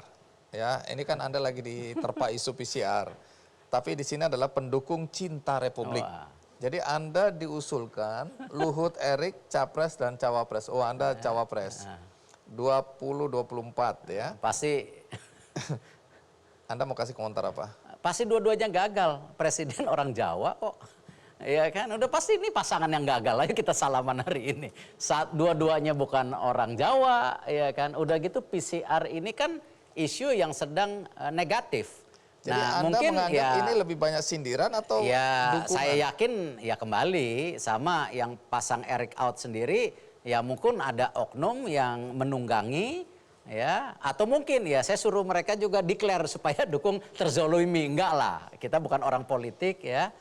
Speaker 1: Ya, ini kan Anda lagi diterpa isu PCR. Tapi di sini adalah pendukung cinta Republik.
Speaker 4: Wah.
Speaker 1: Jadi Anda diusulkan Luhut Erik capres dan cawapres. Oh, Anda cawapres. 2024 ya.
Speaker 4: Pasti
Speaker 1: Anda mau kasih komentar apa?
Speaker 4: pasti dua-duanya gagal. Presiden orang Jawa kok. Ya kan, udah pasti ini pasangan yang gagal aja kita salaman hari ini. Saat dua-duanya bukan orang Jawa, ya kan. Udah gitu PCR ini kan isu yang sedang negatif.
Speaker 1: Jadi Anda menganggap ini lebih banyak sindiran atau
Speaker 4: ya
Speaker 1: dukungan?
Speaker 4: saya yakin ya kembali sama yang pasang Erick out sendiri, ya mungkin ada oknum yang menunggangi, ya atau mungkin ya saya suruh mereka juga declare supaya dukung terzolimi. Enggak lah, kita bukan orang politik ya.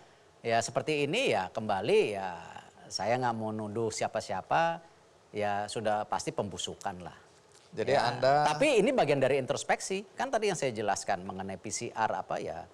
Speaker 4: Ya seperti ini ya kembali ya saya nggak mau nuduh siapa-siapa, ya sudah pasti pembusukan lah.
Speaker 1: Jadi
Speaker 4: Ya,
Speaker 1: Anda
Speaker 4: tapi ini bagian dari introspeksi. Kan tadi yang saya jelaskan mengenai PCR apa ya.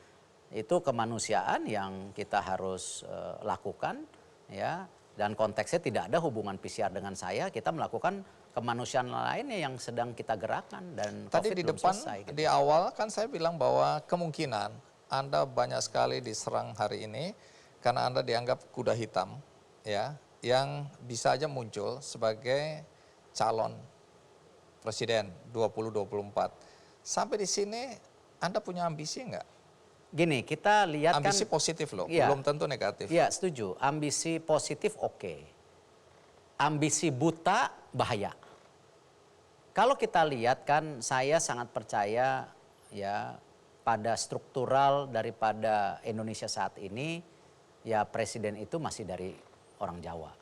Speaker 4: Itu kemanusiaan yang kita harus lakukan ya. Dan konteksnya tidak ada hubungan PCR dengan saya. Kita melakukan kemanusiaan lainnya yang sedang kita gerakkan dan
Speaker 1: tadi
Speaker 4: COVID
Speaker 1: di
Speaker 4: belum
Speaker 1: depan
Speaker 4: selesai, gitu.
Speaker 1: di awal kan saya bilang bahwa kemungkinan Anda banyak sekali diserang hari ini karena Anda dianggap kuda hitam ya yang bisa aja muncul sebagai calon presiden 2024. Sampai di sini Anda punya ambisi enggak?
Speaker 4: Gini, kita lihat
Speaker 1: Ambisi
Speaker 4: kan.
Speaker 1: positif loh,
Speaker 4: Iya.
Speaker 1: belum tentu negatif.
Speaker 4: Iya, setuju. Ambisi positif oke. Ambisi buta bahaya. Kalau kita lihat kan saya sangat percaya ya pada struktural daripada Indonesia saat ini ya presiden itu masih dari orang Jawa.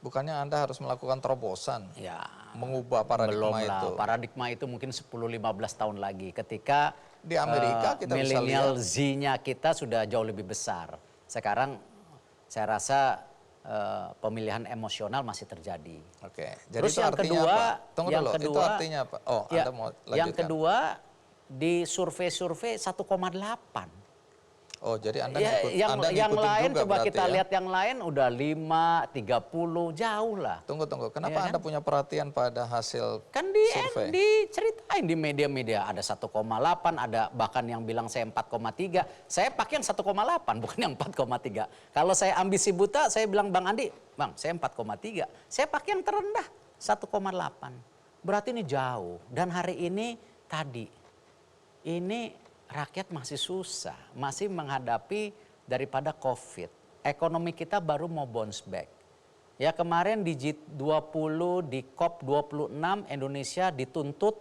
Speaker 1: Bukannya Anda harus melakukan terobosan,
Speaker 4: Ya,
Speaker 1: mengubah
Speaker 4: belum
Speaker 1: paradigma
Speaker 4: lah.
Speaker 1: itu.
Speaker 4: Paradigma itu mungkin 10-15 tahun lagi ketika
Speaker 1: Di Amerika kita bisa
Speaker 4: milenial
Speaker 1: lihat.
Speaker 4: Z-nya kita sudah jauh lebih besar. Sekarang saya rasa pemilihan emosional masih terjadi.
Speaker 1: Oke, jadi
Speaker 4: Terus
Speaker 1: itu
Speaker 4: yang
Speaker 1: artinya
Speaker 4: kedua,
Speaker 1: apa? Tunggu
Speaker 4: yang
Speaker 1: dulu, itu
Speaker 4: kedua,
Speaker 1: artinya apa? Oh,
Speaker 4: ya,
Speaker 1: Anda mau lanjutkan.
Speaker 4: yang kedua di survei-survei 1,8.
Speaker 1: Oh, jadi Anda
Speaker 4: Ya, yang
Speaker 1: ngikutin
Speaker 4: lain
Speaker 1: juga
Speaker 4: coba
Speaker 1: berarti
Speaker 4: kita
Speaker 1: ya?
Speaker 4: lihat yang lain udah 5, 30 jauh lah.
Speaker 1: Tunggu. Kenapa
Speaker 4: Iya kan?
Speaker 1: Anda punya perhatian pada hasil
Speaker 4: Kan
Speaker 1: survei?
Speaker 4: diceritain di media-media ada 1,8, ada bahkan yang bilang saya 4,3. Saya pakai yang 1,8 bukan yang 4,3. Kalau saya ambisi buta, saya bilang Bang Andi, Bang, saya 4,3. Saya pakai yang terendah 1,8. Berarti ini jauh. Dan hari ini tadi ini rakyat masih susah, masih menghadapi daripada COVID. Ekonomi kita baru mau bounce back. Ya kemarin di G20, di COP26 Indonesia dituntut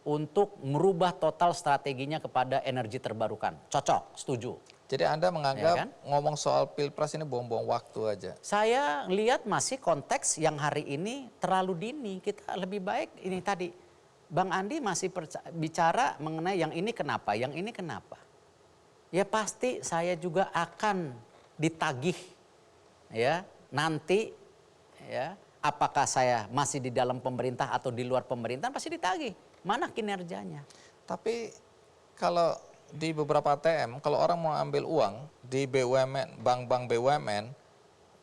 Speaker 4: untuk merubah total strateginya kepada energi terbarukan. Cocok, setuju.
Speaker 1: Jadi Anda menganggap
Speaker 4: Ya kan?
Speaker 1: ngomong soal pilpres ini buang-buang waktu aja.
Speaker 4: Saya lihat masih konteks yang hari ini terlalu dini. Kita lebih baik ini tadi. Bang Andi masih bicara mengenai yang ini kenapa, yang ini kenapa. Ya pasti saya juga akan ditagih ya nanti ya apakah saya masih di dalam pemerintah atau di luar pemerintahan pasti ditagih. Mana kinerjanya?
Speaker 1: Tapi kalau di beberapa ATM, kalau orang mau ambil uang di BUMN, bank-bank BUMN,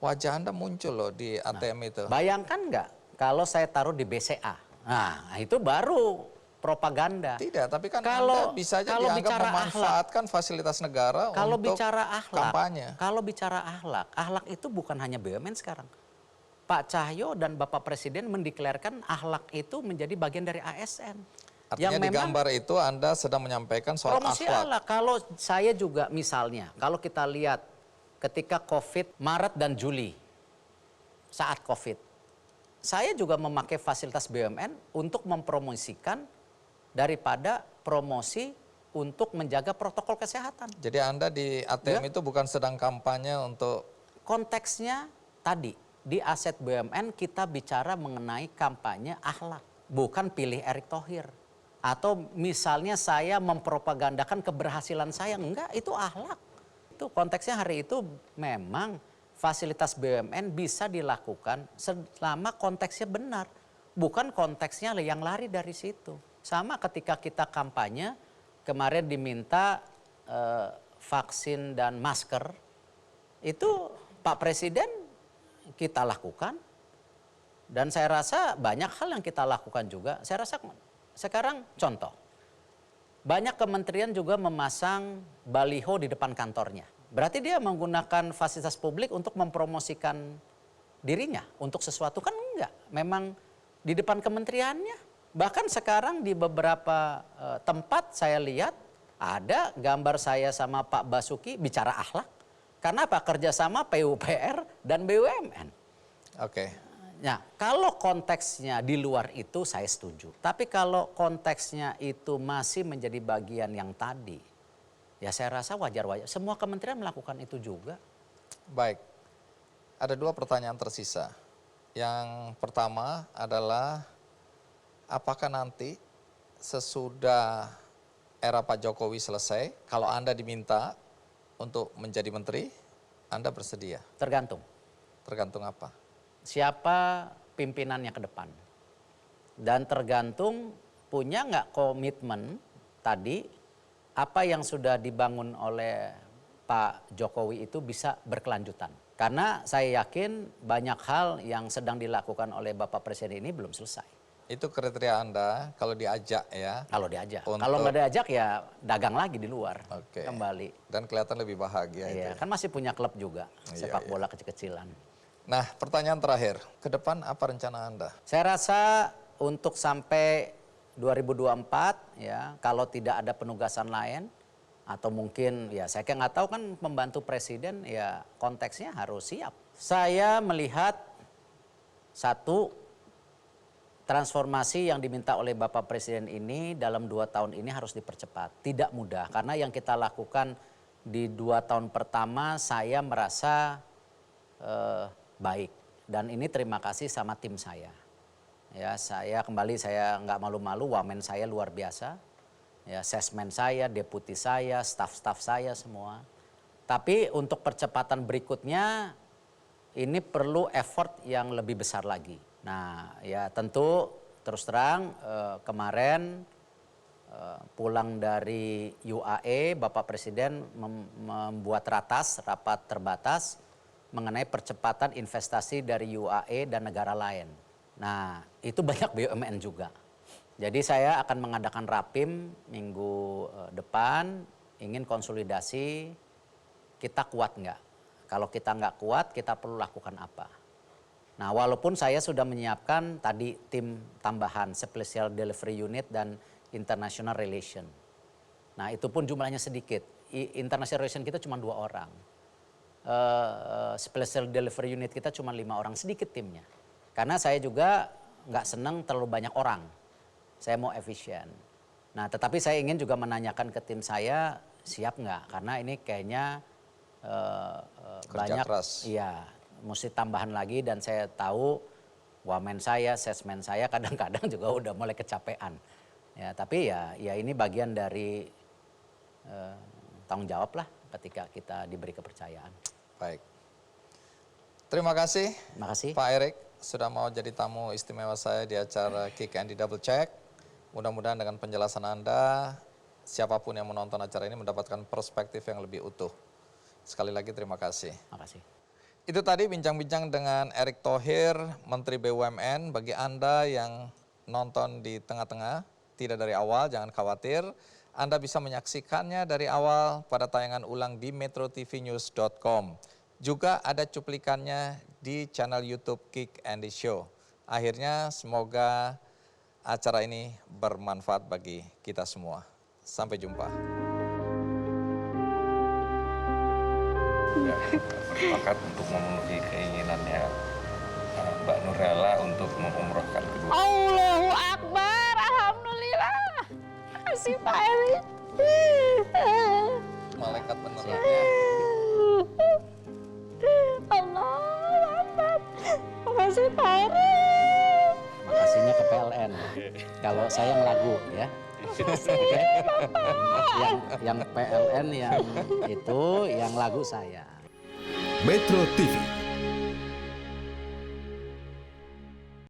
Speaker 1: wajah Anda muncul loh di ATM itu.
Speaker 4: Bayangkan nggak kalau saya taruh di BCA? Nah, itu baru propaganda.
Speaker 1: Tidak, tapi kan
Speaker 4: Kalau-
Speaker 1: Anda bisa aja
Speaker 4: kalau
Speaker 1: dianggap
Speaker 4: bicara
Speaker 1: memanfaatkan fasilitas negara
Speaker 4: Kalau
Speaker 1: untuk
Speaker 4: bicara akhlak,
Speaker 1: kampanye.
Speaker 4: kalau bicara akhlak itu bukan hanya BUMN sekarang. Pak Cahyo dan Bapak Presiden mendeklarkan akhlak itu menjadi bagian dari ASN.
Speaker 1: Artinya di gambar itu Anda sedang menyampaikan soal
Speaker 4: promosi
Speaker 1: akhlak.
Speaker 4: akhlak. Kalau saya juga misalnya, kalau kita lihat ketika COVID Maret dan Juli, saat COVID, saya juga memakai fasilitas BUMN untuk mempromosikan daripada promosi untuk menjaga protokol kesehatan.
Speaker 1: Jadi Anda di ATM itu bukan sedang kampanye untuk
Speaker 4: Konteksnya tadi, di aset BUMN kita bicara mengenai kampanye akhlak, bukan pilih Erick Thohir. Atau misalnya saya mempropagandakan keberhasilan saya, enggak, itu akhlak. Itu konteksnya hari itu memang fasilitas BUMN bisa dilakukan selama konteksnya benar. Bukan konteksnya yang lari dari situ. Sama ketika kita kampanye, kemarin diminta vaksin dan masker, itu Pak Presiden kita lakukan. Dan saya rasa banyak hal yang kita lakukan juga. Saya rasa sekarang contoh, banyak kementerian juga memasang baliho di depan kantornya. Berarti dia menggunakan fasilitas publik untuk mempromosikan dirinya untuk sesuatu, kan enggak. Memang di depan kementeriannya. Bahkan sekarang di beberapa tempat saya lihat ada gambar saya sama Pak Basuki bicara akhlak. Karena apa? Kerjasama PUPR dan BUMN.
Speaker 1: Oke.
Speaker 4: Nah, kalau konteksnya di luar itu saya setuju. Tapi kalau konteksnya itu masih menjadi bagian yang tadi, ya saya rasa wajar-wajar. Semua kementerian melakukan itu juga.
Speaker 1: Baik, ada 2 pertanyaan tersisa. Yang pertama adalah apakah nanti sesudah era Pak Jokowi selesai, kalau Anda diminta untuk menjadi menteri, Anda bersedia?
Speaker 4: Tergantung
Speaker 1: Tergantung apa?
Speaker 4: siapa pimpinannya ke depan. Dan tergantung punya nggak komitmen tadi, apa yang sudah dibangun oleh Pak Jokowi itu bisa berkelanjutan. Karena saya yakin banyak hal yang sedang dilakukan oleh Bapak Presiden ini belum selesai.
Speaker 1: Itu kriteria Anda kalau diajak ya?
Speaker 4: Kalau diajak.
Speaker 1: Untuk-
Speaker 4: Kalau nggak diajak ya dagang lagi di luar.
Speaker 1: Oke.
Speaker 4: Kembali.
Speaker 1: Dan kelihatan lebih bahagia itu.
Speaker 4: Iya, kan masih punya klub juga, sepak bola kecil-kecilan.
Speaker 1: Nah, pertanyaan terakhir, ke depan apa rencana Anda?
Speaker 4: Saya rasa untuk sampai 2024 ya, kalau tidak ada penugasan lain atau mungkin ya saya kayak nggak tahu kan pembantu presiden ya konteksnya harus siap. Saya melihat satu, transformasi yang diminta oleh Bapak Presiden ini dalam 2 tahun ini harus dipercepat. Tidak mudah karena yang kita lakukan di 2 tahun pertama saya merasa baik. Dan ini terima kasih sama tim saya. Ya, saya nggak malu-malu, wamen saya luar biasa. Ya, sesmen saya, deputi saya, staf-staf saya semua. Tapi untuk percepatan berikutnya ini perlu effort yang lebih besar lagi. Nah, ya tentu terus terang kemarin pulang dari UAE, Bapak Presiden membuat rapat terbatas mengenai percepatan investasi dari UAE dan negara lain. Nah, itu banyak BUMN juga. Jadi saya akan mengadakan rapim minggu depan, ingin konsolidasi, kita kuat nggak? Kalau kita nggak kuat, kita perlu lakukan apa? Nah, walaupun saya sudah menyiapkan tadi tim tambahan, Special Delivery Unit dan International Relation. Nah, itu pun jumlahnya sedikit. International Relation kita cuma 2 orang. Special Delivery Unit kita cuma 5 orang, sedikit timnya. Karena saya juga nggak senang terlalu banyak orang. Saya mau efisien. Nah, tetapi saya ingin juga menanyakan ke tim saya, siap nggak? Karena ini kayaknya
Speaker 1: Kerja
Speaker 4: banyak,
Speaker 1: keras.
Speaker 4: iya, mesti tambahan lagi dan saya tahu wamen saya, sesmen saya kadang-kadang juga udah mulai kecapean. Ya, tapi ya ini bagian dari tanggung jawab lah ketika kita diberi kepercayaan.
Speaker 1: Baik. Terima kasih
Speaker 4: Terima kasih.
Speaker 1: Pak Erick sudah mau jadi tamu istimewa saya di acara Kick and Double Check. Mudah-mudahan dengan penjelasan Anda, siapapun yang menonton acara ini mendapatkan perspektif yang lebih utuh. Sekali lagi terima kasih.
Speaker 4: Makasih.
Speaker 1: Itu tadi bincang-bincang dengan Erick Thohir, Menteri BUMN. Bagi Anda yang nonton di tengah-tengah, tidak dari awal, jangan khawatir. Anda bisa menyaksikannya dari awal pada tayangan ulang di metrotvnews.com. Juga ada cuplikannya di channel YouTube Kick Andy Show. Akhirnya semoga acara ini bermanfaat bagi kita semua. Sampai jumpa.
Speaker 5: Bersepakat untuk memenuhi keinginannya Mbak Nurella untuk mengumrohkan kedua.
Speaker 6: Allahu Akbar, alhamdulillah. Makasih Pak Erick.
Speaker 1: Malaikat penerangnya.
Speaker 6: Allahu Akbar. Makasih Pak Erick.
Speaker 4: Makasihnya ke PLN. Kalau saya ngelagu ya. Oke. Yang PLN yang itu, yang lagu saya.
Speaker 7: Metro TV